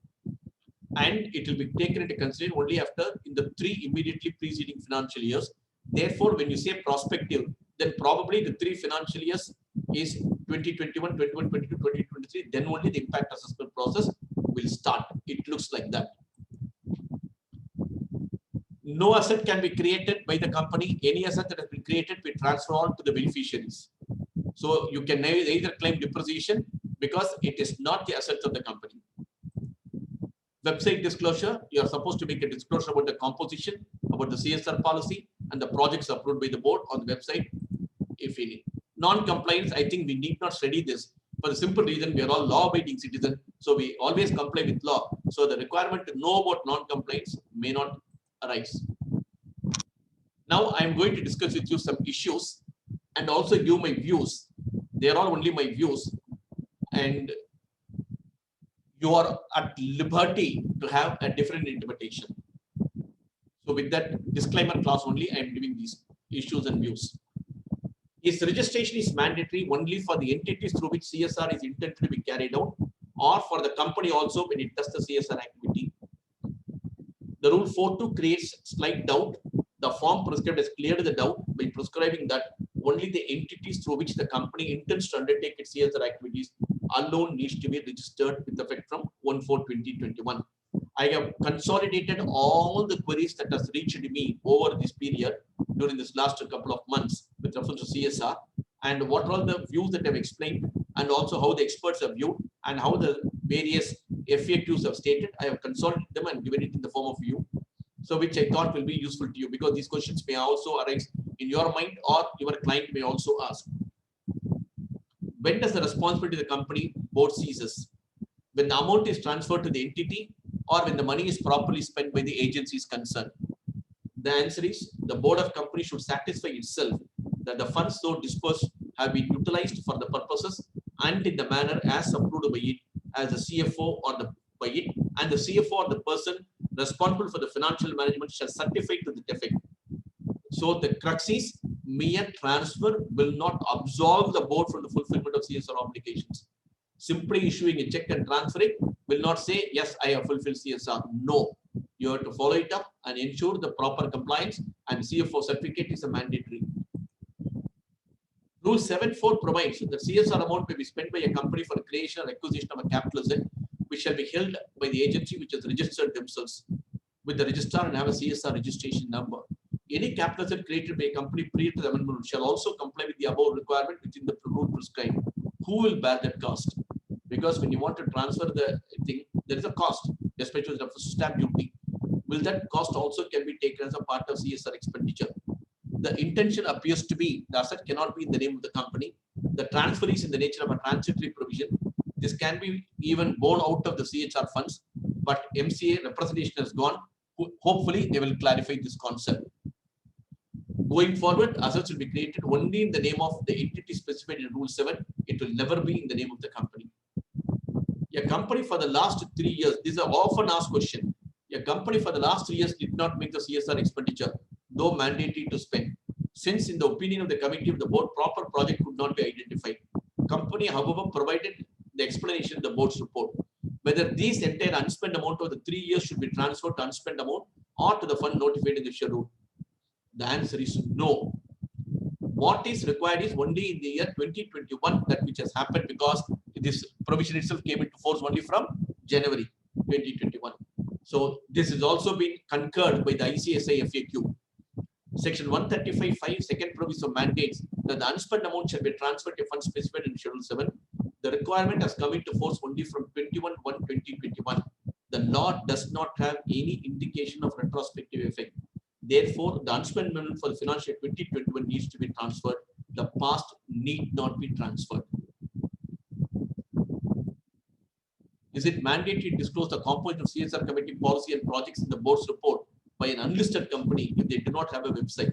Speaker 3: And it will be taken into consideration only after in the 3 immediately preceding financial years. Therefore, when you say prospective, then probably the 3 financial years is 2021, 21, 22, 2023. Then only the impact assessment process will start. It looks like that. No asset can be created by the company. Any asset that has been created will transfer on to the beneficiaries. So you can either claim depreciation because it is not the assets of the company. Website disclosure, you are supposed to make a disclosure about the composition, about the CSR policy, and the projects approved by the board on the website, if any. Non-compliance, I think we need not study this for the simple reason we are all law-abiding citizens, so we always comply with law. So the requirement to know about non-compliance may not arise. Now I am going to discuss with you some issues and also give my views. They are all only my views, and you are at liberty to have a different interpretation. So with that disclaimer clause only, I am giving these issues and views. Its registration is mandatory only for the entities through which CSR is intended to be carried out, or for the company also when it does the CSR activity. The rule 4.2 creates slight doubt. The form prescribed has cleared the doubt by prescribing that only the entities through which the company intends to undertake its CSR activities alone needs to be registered with effect from 1/4/2021. I have consolidated all the queries that has reached me over this period during this last couple of months with reference to CSR, and what are all the views that I've explained, and also how the experts have viewed and how the various FAQs have stated. I have consolidated them and given it in the form of view, so which I thought will be useful to you, because these questions may also arise in your mind or your client may also ask. When does the responsibility of the company board ceases? When the amount is transferred to the entity or when the money is properly spent by the agencies concerned? The answer is the board of company should satisfy itself that the funds so dispersed have been utilized for the purposes and in the manner as approved by it as the CFO or by it, and the CFO or the person responsible for the financial management shall certify to the effect. So the crux is mere transfer will not absolve the board from the fulfillment of CSR obligations. Simply issuing a check and transferring will not say, yes, I have fulfilled CSR. No, you have to follow it up and ensure the proper compliance, and CFO certificate is a mandatory. Rule 7.4 provides that CSR amount may be spent by a company for creation or acquisition of a capital asset, which shall be held by the agency which has registered themselves with the registrar and have a CSR registration number. Any capital asset created by a company prior to the amendment shall also comply with the above requirement within the rule prescribed. Who will bear that cost? Because when you want to transfer the thing, there is a cost, especially with the stamp duty. Will that cost also can be taken as a part of CSR expenditure? The intention appears to be the asset cannot be in the name of the company. The transfer is in the nature of a transitory provision. This can be even borne out of the CHR funds, but MCA representation has gone. Hopefully, they will clarify this concept. Going forward, assets will be created only in the name of the entity specified in Rule 7. It will never be in the name of the company. A company for the last 3 years, this is an often asked question. A company for the last 3 years did not make the CSR expenditure, though mandatory to spend. Since in the opinion of the committee of the board, proper project could not be identified. Company, however, provided the explanation in the board's report. Whether these entire unspent amount of the 3 years should be transferred to unspent amount or to the fund notified in the schedule. The answer is no. What is required is only in the year 2021, that which has happened because this provision itself came into force only from January 2021. So this has also been concurred by the ICSI FAQ. Section 135(5) second provision mandates that the unspent amount shall be transferred to funds specified in Schedule 7. The requirement has come into force only from 21/1/2021. The law does not have any indication of retrospective effect. Therefore, the unspent amount for the financial year 2021 needs to be transferred. The past need not be transferred. Is it mandatory to disclose the composition of CSR committee policy and projects in the board's report? by an unlisted company if they do not have a website.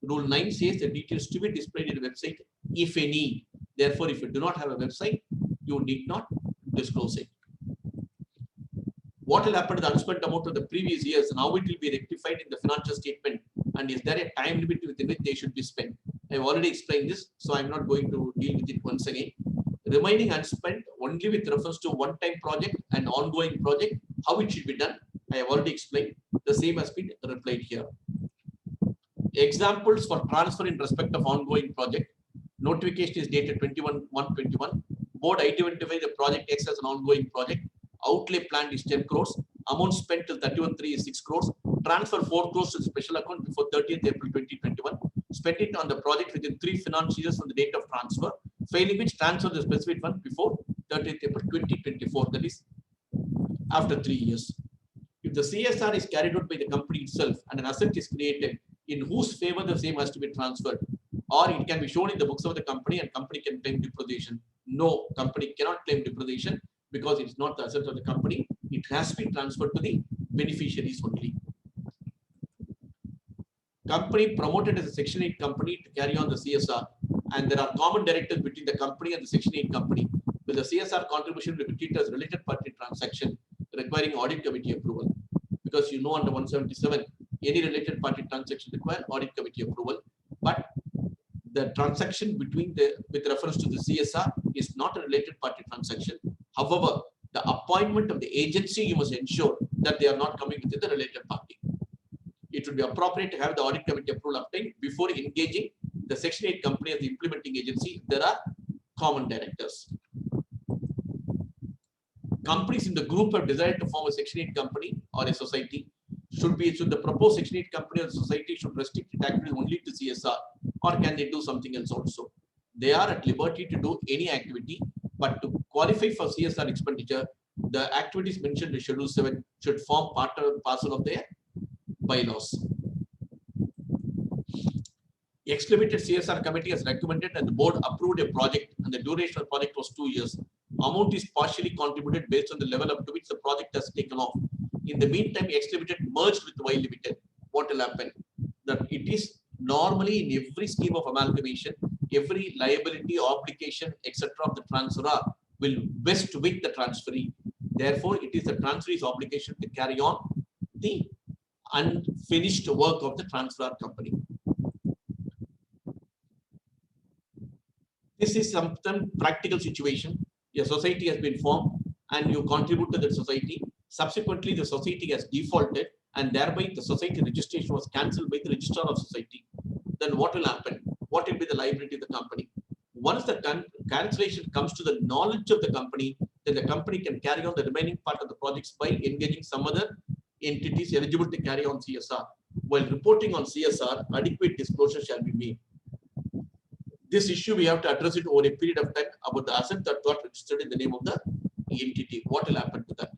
Speaker 3: Rule 9 says the details to be displayed in a website, if any. Therefore, if you do not have a website, you need not disclose it. What will happen to the unspent amount of the previous years and how it will be rectified in the financial statement, and is there a time limit within which they should be spent? I have already explained this, so I'm not going to deal with it once again. Remaining unspent only with reference to one-time project and ongoing project, how it should be done, I have already explained. The same has been replied here. Examples for transfer in respect of ongoing project. Notification is dated 21/1/21. Board identifies the project X as an ongoing project. Outlay planned is 10 crores. Amount spent till 31/3 is 6 crores. Transfer 4 crores to the special account before 30th April 2021. Spent it on the project within 3 financial years from the date of transfer. Failing which, transfer the specific fund before 30th April 2024. That is after 3 years. If the CSR is carried out by the company itself and an asset is created, in whose favor the same has to be transferred, or it can be shown in the books of the company and company can claim depreciation. No, company cannot claim depreciation because it's not the asset of the company. It has to be transferred to the beneficiaries only. Company promoted as a Section 8 company to carry on the CSR, and there are common directives between the company and the Section 8 company. Will the CSR contribution be treated as related party transaction requiring audit committee approval? Because you know under 177, any related party transaction require audit committee approval. But the transaction between with reference to the CSR is not a related party transaction. However, the appointment of the agency, you must ensure that they are not coming within the related party. It would be appropriate to have the audit committee approval obtained before engaging the Section 8 company as the implementing agency. There are common directors. Companies in the group have decided to form a Section 8 company or a society. Should the proposed Section 8 company or society should restrict its activities only to CSR, or can they do something else also? They are at liberty to do any activity, but to qualify for CSR expenditure, the activities mentioned in Schedule 7 should form part and parcel of their bylaws. Exclamated CSR committee has recommended and the board approved a project, and the duration of the project was 2 years. Amount is partially contributed based on the level up to which the project has taken off. In the meantime, Exclamated merged with Y Limited. What will happen? That it is normally in every scheme of amalgamation, every liability, obligation, etc. of the transferor will vest with the transferee. Therefore, it is the transferee's obligation to carry on the unfinished work of the transferor company. This is some practical situation. A society has been formed and you contribute to the society. Subsequently, the society has defaulted and thereby the society registration was cancelled by the registrar of society. Then what will happen? What will be the liability of the company? Once the cancellation comes to the knowledge of the company, then the company can carry on the remaining part of the projects by engaging some other entities eligible to carry on CSR. While reporting on CSR, adequate disclosure shall be made. This issue we have to address it over a period of time about the asset that got registered in the name of the entity. What will happen to that?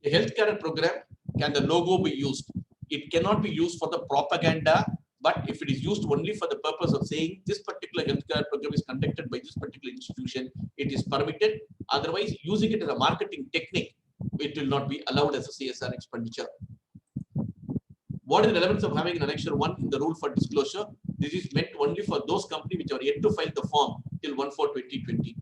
Speaker 3: A healthcare program, can the logo be used? It cannot be used for the propaganda, but if it is used only for the purpose of saying this particular healthcare program is conducted by this particular institution, it is permitted. Otherwise, using it as a marketing technique, it will not be allowed as a CSR expenditure. What is the relevance of having an annexure 1 in the rule for disclosure? This is meant only for those companies which are yet to file the form till 1/4/2020.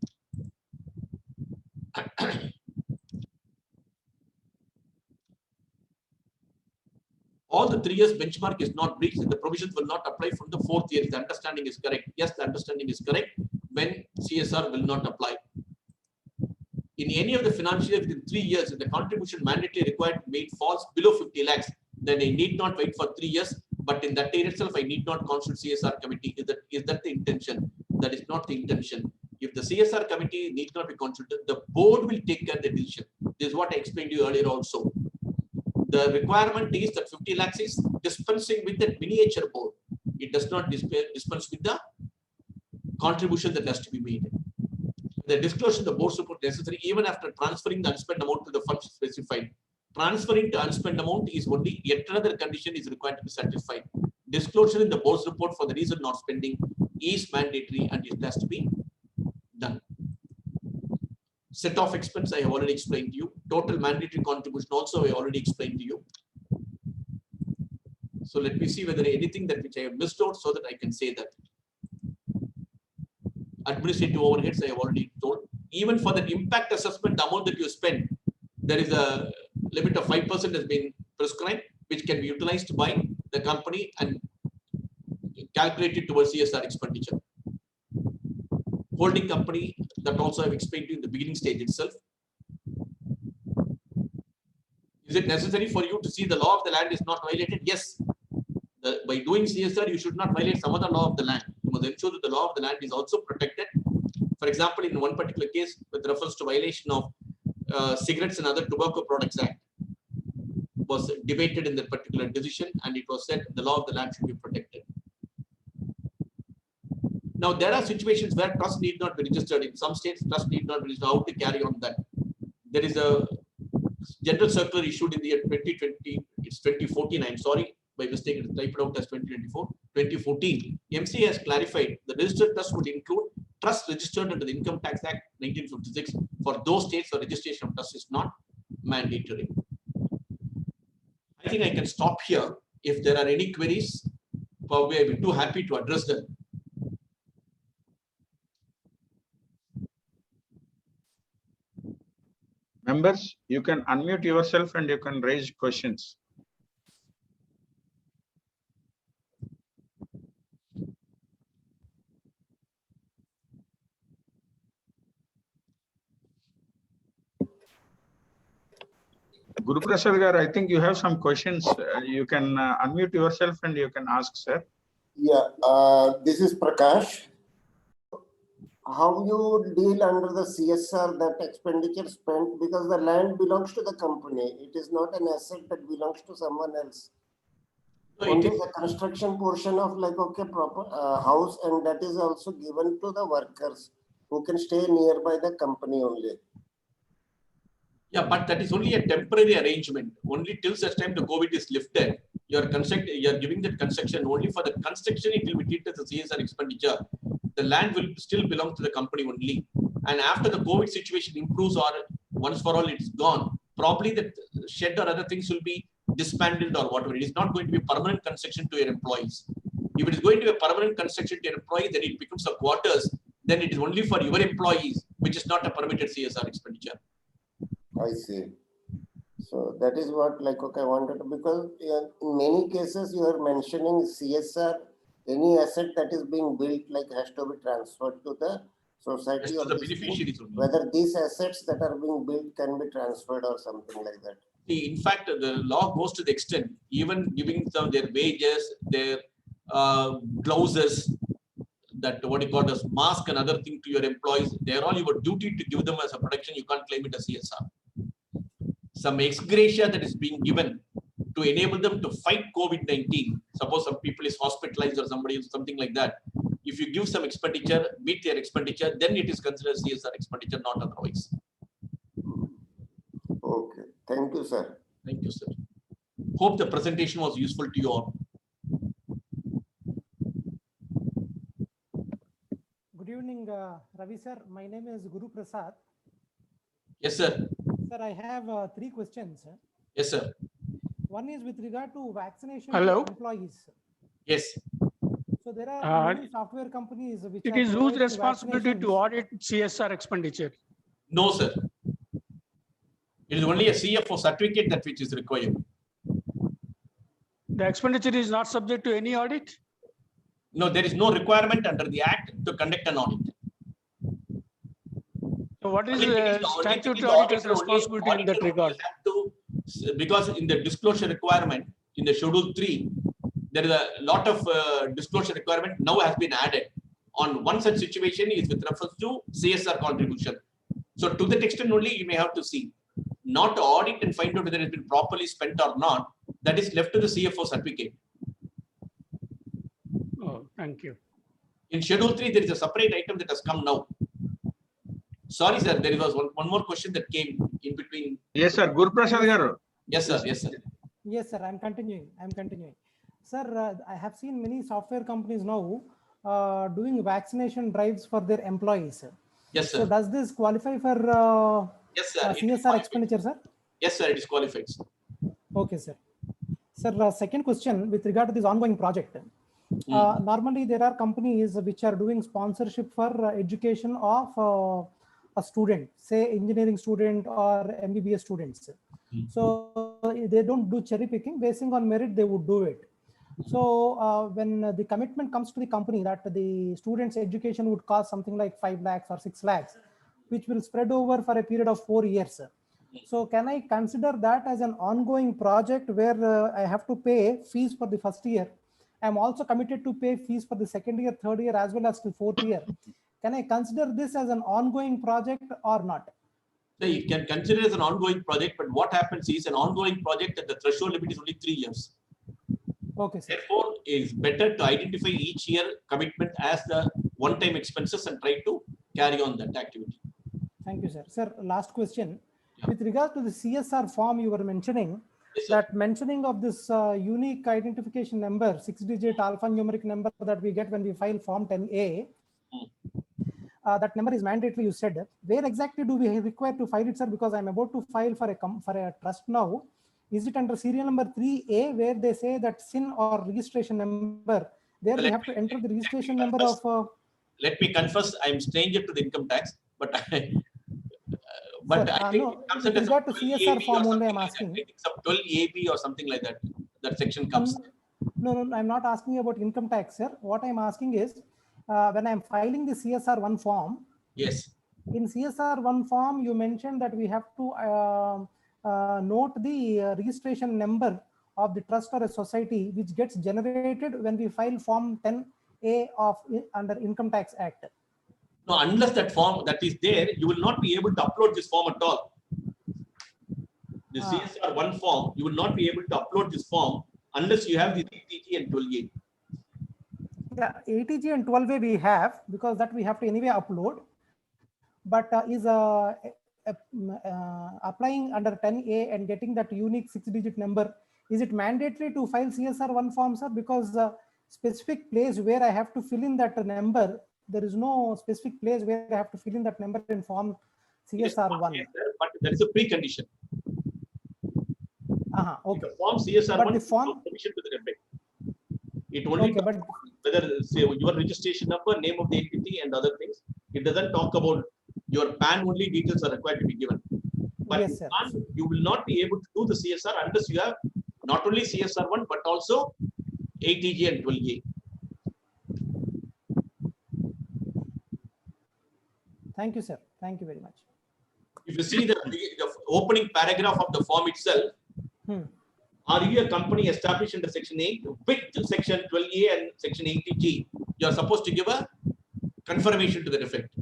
Speaker 3: All the 3 years benchmark is not breached and the provisions will not apply from the 4th year. The understanding is correct. Yes, the understanding is correct when CSR will not apply. In any of the financial year within 3 years, if the contribution mandatory required made falls below 50 lakhs, then I need not wait for 3 years. But in that year itself, I need not constitute CSR committee. Is that the intention? That is not the intention. If the CSR committee needs not be constituted, the board will take care of the decision. This is what I explained to you earlier also. The requirement is that 50 lakhs is dispensing with the miniature board. It does not dispense with the contribution that has to be made. The disclosure of the board's report necessary even after transferring the unspent amount to the funds specified. Transferring to unspent amount is only yet another condition is required to be satisfied. Disclosure in the board's report for the reason not spending is mandatory and it has to be done. Set off expense I have already explained to you. Total mandatory contribution also I already explained to you. So let me see whether anything that which I have missed out so that I can say that. Administrative overheads, I have already told. Even for the impact assessment, the amount that you spend, there is a limit of 5% has been prescribed, which can be utilized by the company and calculated towards CSR expenditure. Holding company, that also I have explained to you in the beginning stage itself. Is it necessary for you to see the law of the land is not violated? Yes. By doing CSR, you should not violate some other law of the land. You must ensure that the law of the land is also protected. For example, in one particular case, with reference to violation of Cigarettes and Other Tobacco Products Act, was debated in that particular decision, and it was said the law of the land should be protected. Now, there are situations where trust need not be registered. In some states, trust need not be registered. How to carry on that? There is a general circular issued in the year 2020. It's 2014. I'm sorry, by mistake, it's typed out as 2024. 2014. MCA has clarified the registered trust would include trust registered under the Income Tax Act 1956 for those states where registration of trust is not mandatory. I think I can stop here. If there are any queries, probably I'll be too happy to address them.
Speaker 2: Members, you can unmute yourself and you can raise questions. Guru Prasad Garu, I think you have some questions. You can unmute yourself and you can ask, sir.
Speaker 4: Yeah, this is Prakash. How you deal under the CSR that expenditure spent, because the land belongs to the company. It is not an asset that belongs to someone else.
Speaker 3: No,
Speaker 4: Only the construction portion of like, okay, proper house, and that is also given to the workers who can stay nearby the company only.
Speaker 3: Yeah, but that is only a temporary arrangement. Only till such time the COVID is lifted, you are giving that construction only for the construction. It will be treated as a CSR expenditure. The land will still belong to the company only. And after the COVID situation improves or once for all it is gone, probably the shed or other things will be disbanded or whatever. It is not going to be permanent construction to your employees. If it is going to be a permanent construction to your employees, then it becomes a quarters. Then it is only for your employees, which is not a permitted CSR expenditure.
Speaker 4: I see. So that is what like, okay, I wanted to, because in many cases you are mentioning CSR, any asset that is being built like has to be transferred to the society or
Speaker 3: the beneficiaries only.
Speaker 4: Whether these assets that are being built can be transferred or something like that.
Speaker 3: See, in fact, the law goes to the extent, even giving some their wages, their blouses, that what you call as mask and other thing to your employees, they are all your duty to give them as a protection. You can't claim it as CSR. Some ex gratia that is being given to enable them to fight COVID-19. Suppose some people is hospitalized or somebody is something like that. If you give some expenditure, meet their expenditure, then it is considered CSR expenditure, not otherwise.
Speaker 4: Okay. Thank you, sir.
Speaker 3: Thank you, sir. Hope the presentation was useful to you all.
Speaker 5: Good evening, Ravi sir. My name is Guru Prasad.
Speaker 3: Yes, sir.
Speaker 5: Sir, I have 3 questions.
Speaker 3: Yes, sir.
Speaker 5: One is with regard to vaccination
Speaker 6: Hello?
Speaker 5: of employees.
Speaker 3: Yes.
Speaker 5: So there are many software companies which
Speaker 6: It
Speaker 5: are
Speaker 6: is whose
Speaker 5: providing
Speaker 6: responsibility to
Speaker 5: vaccinations.
Speaker 6: audit CSR expenditure?
Speaker 3: No, sir. It is only a CFO certificate that which is required.
Speaker 6: The expenditure is not subject to any audit?
Speaker 3: No, there is no requirement under the Act to conduct an audit.
Speaker 6: So what is
Speaker 3: Only thing is
Speaker 6: the
Speaker 3: the only thing
Speaker 6: statutory
Speaker 3: is the
Speaker 6: auditor's
Speaker 3: auditor only-
Speaker 6: responsibility in that
Speaker 3: auditor only
Speaker 6: regard?
Speaker 3: have to, because in the disclosure requirement, in the Schedule 3, there is a lot of disclosure requirement now has been added. On one such situation is with reference to CSR contribution. So to that extent only you may have to see. Not to audit and find out whether it has been properly spent or not. That is left to the CFO certificate.
Speaker 6: Oh, thank you.
Speaker 3: In Schedule 3, there is a separate item that has come now. Sorry, sir, there was one more question that came in between.
Speaker 2: Yes, sir. Guru Prasad Garu.
Speaker 3: Yes, sir. Yes, sir.
Speaker 5: Yes, sir. I'm continuing. Sir, I have seen many software companies now doing vaccination drives for their employees.
Speaker 3: Yes, sir.
Speaker 5: So does this qualify for
Speaker 3: Yes, sir.
Speaker 5: CSR expenditure, sir?
Speaker 3: Yes, sir. It is qualified.
Speaker 5: Okay, sir. Sir, second question with regard to this ongoing project. Normally, there are companies which are doing sponsorship for education of a student, say engineering student or MBBS students. So they don't do cherry picking. Basing on merit, they would do it. So when the commitment comes to the company that the student's education would cost something like 5 lakhs or 6 lakhs, which will spread over for a period of 4 years. So can I consider that as an ongoing project where I have to pay fees for the first year? I'm also committed to pay fees for the second year, third year, as well as the fourth year. Can I consider this as an ongoing project or not?
Speaker 3: So you can consider it as an ongoing project, but what happens is an ongoing project that the threshold limit is only 3 years.
Speaker 5: Okay, sir.
Speaker 3: Therefore, it's better to identify each year commitment as the one-time expenses and try to carry on that activity.
Speaker 5: Thank you, sir. Sir, last question. With regard to the CSR form you were mentioning,
Speaker 3: Yes, sir.
Speaker 5: that mentioning of this unique identification number, 6-digit alphanumeric number that we get when we file Form 10A, that number is mandatory, you said. Where exactly do we require to file it, sir? Because I'm about to file for a trust now. Is it under serial number 3A where they say that SIN or registration number? There we have to enter the registration number of...
Speaker 3: Let me confess, I'm stranger to the income tax, but but
Speaker 5: Sir,
Speaker 3: I think
Speaker 5: no,
Speaker 3: it comes
Speaker 5: with
Speaker 3: under
Speaker 5: regard to
Speaker 3: 12
Speaker 5: CSR
Speaker 3: AB
Speaker 5: form
Speaker 3: or
Speaker 5: only I'm
Speaker 3: something like
Speaker 5: asking.
Speaker 3: that. I think some 12 AB or something like that. That section comes.
Speaker 5: No, I'm not asking about income tax, sir. What I'm asking is, when I'm filing the CSR1 form,
Speaker 3: Yes.
Speaker 5: in CSR1 form, you mentioned that we have to note the registration number of the trust or a society which gets generated when we file Form 10A of under Income Tax Act.
Speaker 3: No, unless that form that is there, you will not be able to upload this form at all. The CSR1 form, you will not be able to upload this form unless you have the ATG and 12A.
Speaker 5: Yeah, ATG and 12A we have, because that we have to anyway upload. But is applying under 10A and getting that unique 6-digit number, is it mandatory to file CSR1 form, sir? Because specific place where I have to fill in that number, there is no specific place where I have to fill in that number in form CSR1.
Speaker 3: Yes, but there is a precondition.
Speaker 5: Okay.
Speaker 3: The form CSR1
Speaker 5: But the form,
Speaker 3: is permission to the effect. It only
Speaker 5: okay,
Speaker 3: talks about whether say your registration number, name of the entity, and other things. It doesn't talk about your PAN only details are required to be given. But
Speaker 5: yes, sir.
Speaker 3: you will not be able to do the CSR unless you have not only CSR1 but also ATG and 12A.
Speaker 5: Thank you, sir. Thank you very much.
Speaker 3: If you see the opening paragraph of the form itself, are you a company established under Section 8 with Section 12A and Section 80G? You are supposed to give a confirmation to that effect.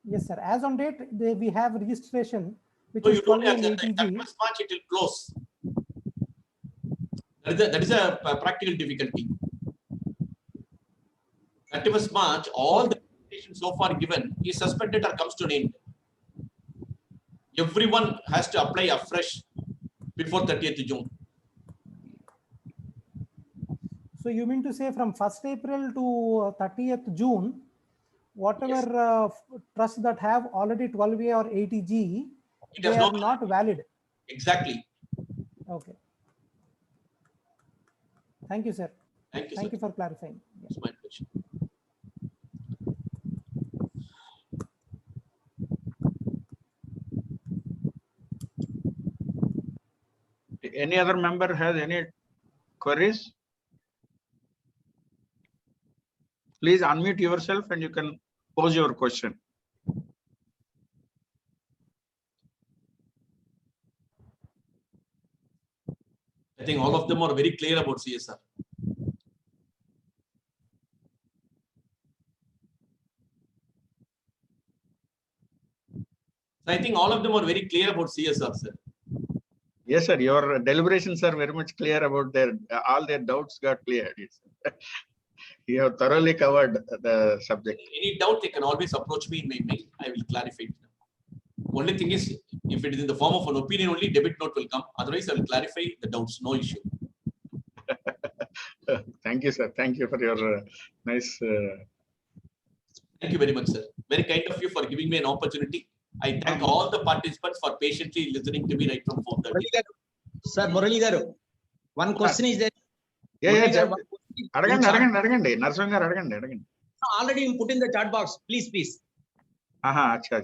Speaker 5: Yes, sir. As on date, we have registration, which
Speaker 3: So
Speaker 5: is
Speaker 3: you don't
Speaker 5: 12A
Speaker 3: have
Speaker 5: and
Speaker 3: that.
Speaker 5: 80G.
Speaker 3: March it will close. That is a practical difficulty. 31st March, all the registration so far given is suspended or comes to an end. Everyone has to apply afresh before 30th June.
Speaker 5: So you mean to say from 1st April to 30th June, whatever trusts that have already 12A or 80G, they are not valid.
Speaker 3: Exactly.
Speaker 5: Okay. Thank you, sir.
Speaker 3: Thank you,
Speaker 5: Thank
Speaker 3: sir.
Speaker 5: you for clarifying.
Speaker 3: It's my pleasure.
Speaker 2: Any other member has any queries? Please unmute yourself and you can pose your question.
Speaker 3: I think all of them are very clear about CSR. I think all of them are very clear about CSR, sir.
Speaker 2: Yes, sir. Your deliberations are very much clear about their all their doubts got cleared. You have thoroughly covered the subject.
Speaker 3: Any doubt, they can always approach me in my mail. I will clarify it. Only thing is, if it is in the form of an opinion only, debit note will come. Otherwise, I will clarify the doubts. No issue.
Speaker 2: Thank you, sir. Thank you for your nice.
Speaker 3: Thank you very much, sir. Very kind of you for giving me an opportunity. I thank all the participants for patiently listening to me right from 4:30.
Speaker 7: Sir Murali garu, one question is there.
Speaker 2: Yeah,
Speaker 7: Murali
Speaker 2: yeah,
Speaker 7: garu, one question is in
Speaker 2: Adagandi,
Speaker 7: chat.
Speaker 2: adagandi. Narasimhan garu, adagandi.
Speaker 7: Already you put in the chat box. Please.
Speaker 2: Aha, acha.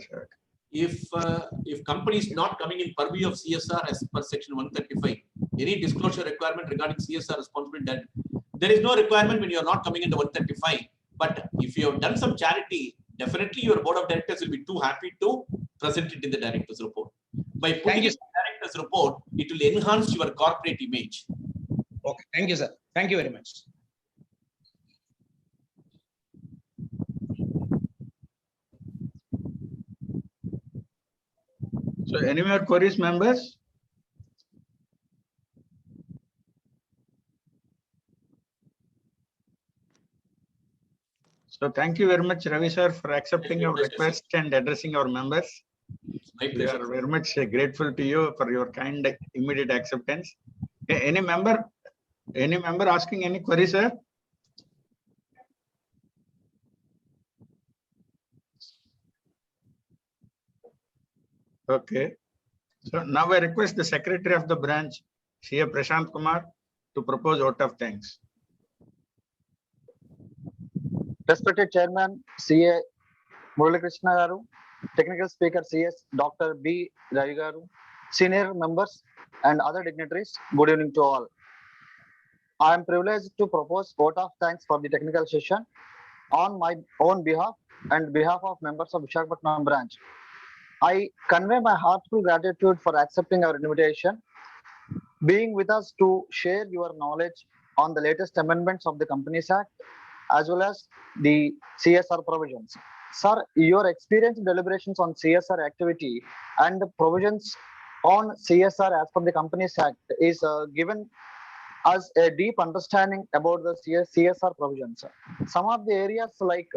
Speaker 3: If company is not coming in purview of CSR as per section 135, any disclosure requirement regarding CSR responsibility, that there is no requirement when you are not coming into 135. But if you have done some charity, definitely your board of directors will be too happy to present it in the director's report. By putting it in the director's report, it will enhance your corporate image.
Speaker 7: Okay, thank you, sir. Thank you very much.
Speaker 2: So any more queries, members? So thank you very much, Ravi sir, for accepting our request and addressing our members.
Speaker 3: My
Speaker 2: We
Speaker 3: pleasure.
Speaker 2: are very much grateful to you for your kind immediate acceptance. Any member asking any query, sir? Okay. So now I request the secretary of the branch, C.A. Prashant Kumar, to propose vote of thanks.
Speaker 8: Respected Chairman C.A. Murali Krishna Garu, Technical Speaker C.S. Dr. B.Ravi Garu, senior members and other dignitaries, good evening to all. I am privileged to propose vote of thanks for the technical session on my own behalf and behalf of members of Visakhapatnam branch. I convey my heartfelt gratitude for accepting our invitation, being with us to share your knowledge on the latest amendments of the Companies Act as well as the CSR provisions. Sir, your experience in deliberations on CSR activity and the provisions on CSR as per the Companies Act is given us a deep understanding about the CSR provisions. Some of the areas like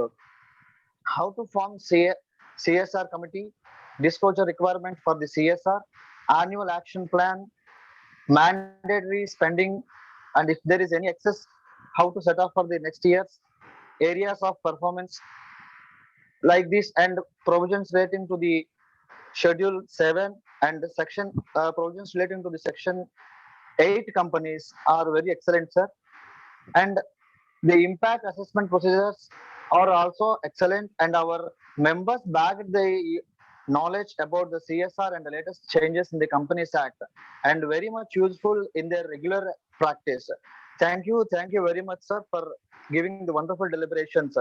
Speaker 8: how to form CSR committee, disclosure requirement for the CSR, annual action plan, mandatory spending, and if there is any excess, how to set up for the next year's areas of performance like this, and provisions relating to the schedule 7 and the section provisions relating to the section 8 companies are very excellent, sir. And the impact assessment procedures are also excellent, and our members bagged the knowledge about the CSR and the latest changes in the Companies Act, and very much useful in their regular practice. Thank you very much, sir, for giving the wonderful deliberations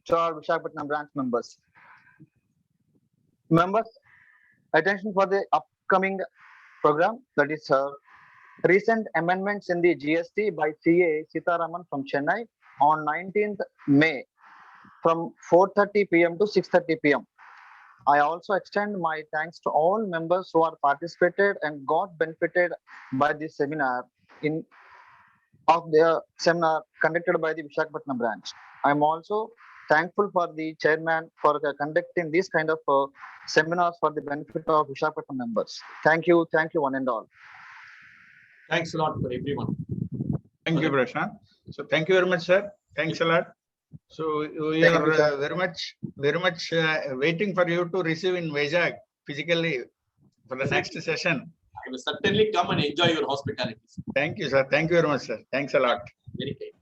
Speaker 8: to our Visakhapatnam branch members. Members, attention for the upcoming program, that is recent amendments in the GST by CA Sitaraman from Chennai on 19th May from 4:30 p.m. to 6:30 p.m. I also extend my thanks to all members who are participated and got benefited by this seminar of the seminar conducted by the Visakhapatnam branch. I am also thankful for the chairman for conducting these kind of seminars for the benefit of Visakhapatnam members. Thank you one and all.
Speaker 3: Thanks a lot for everyone.
Speaker 2: Thank you, Prashant. So thank you very much, sir. Thanks a lot. So we
Speaker 8: Thank
Speaker 2: are
Speaker 8: you, sir.
Speaker 2: very much waiting for you to receive in Vizag physically for the next session.
Speaker 3: I will certainly come and enjoy your hospitality.
Speaker 2: Thank you, sir. Thank you very much, sir. Thanks a lot.
Speaker 3: Very kind.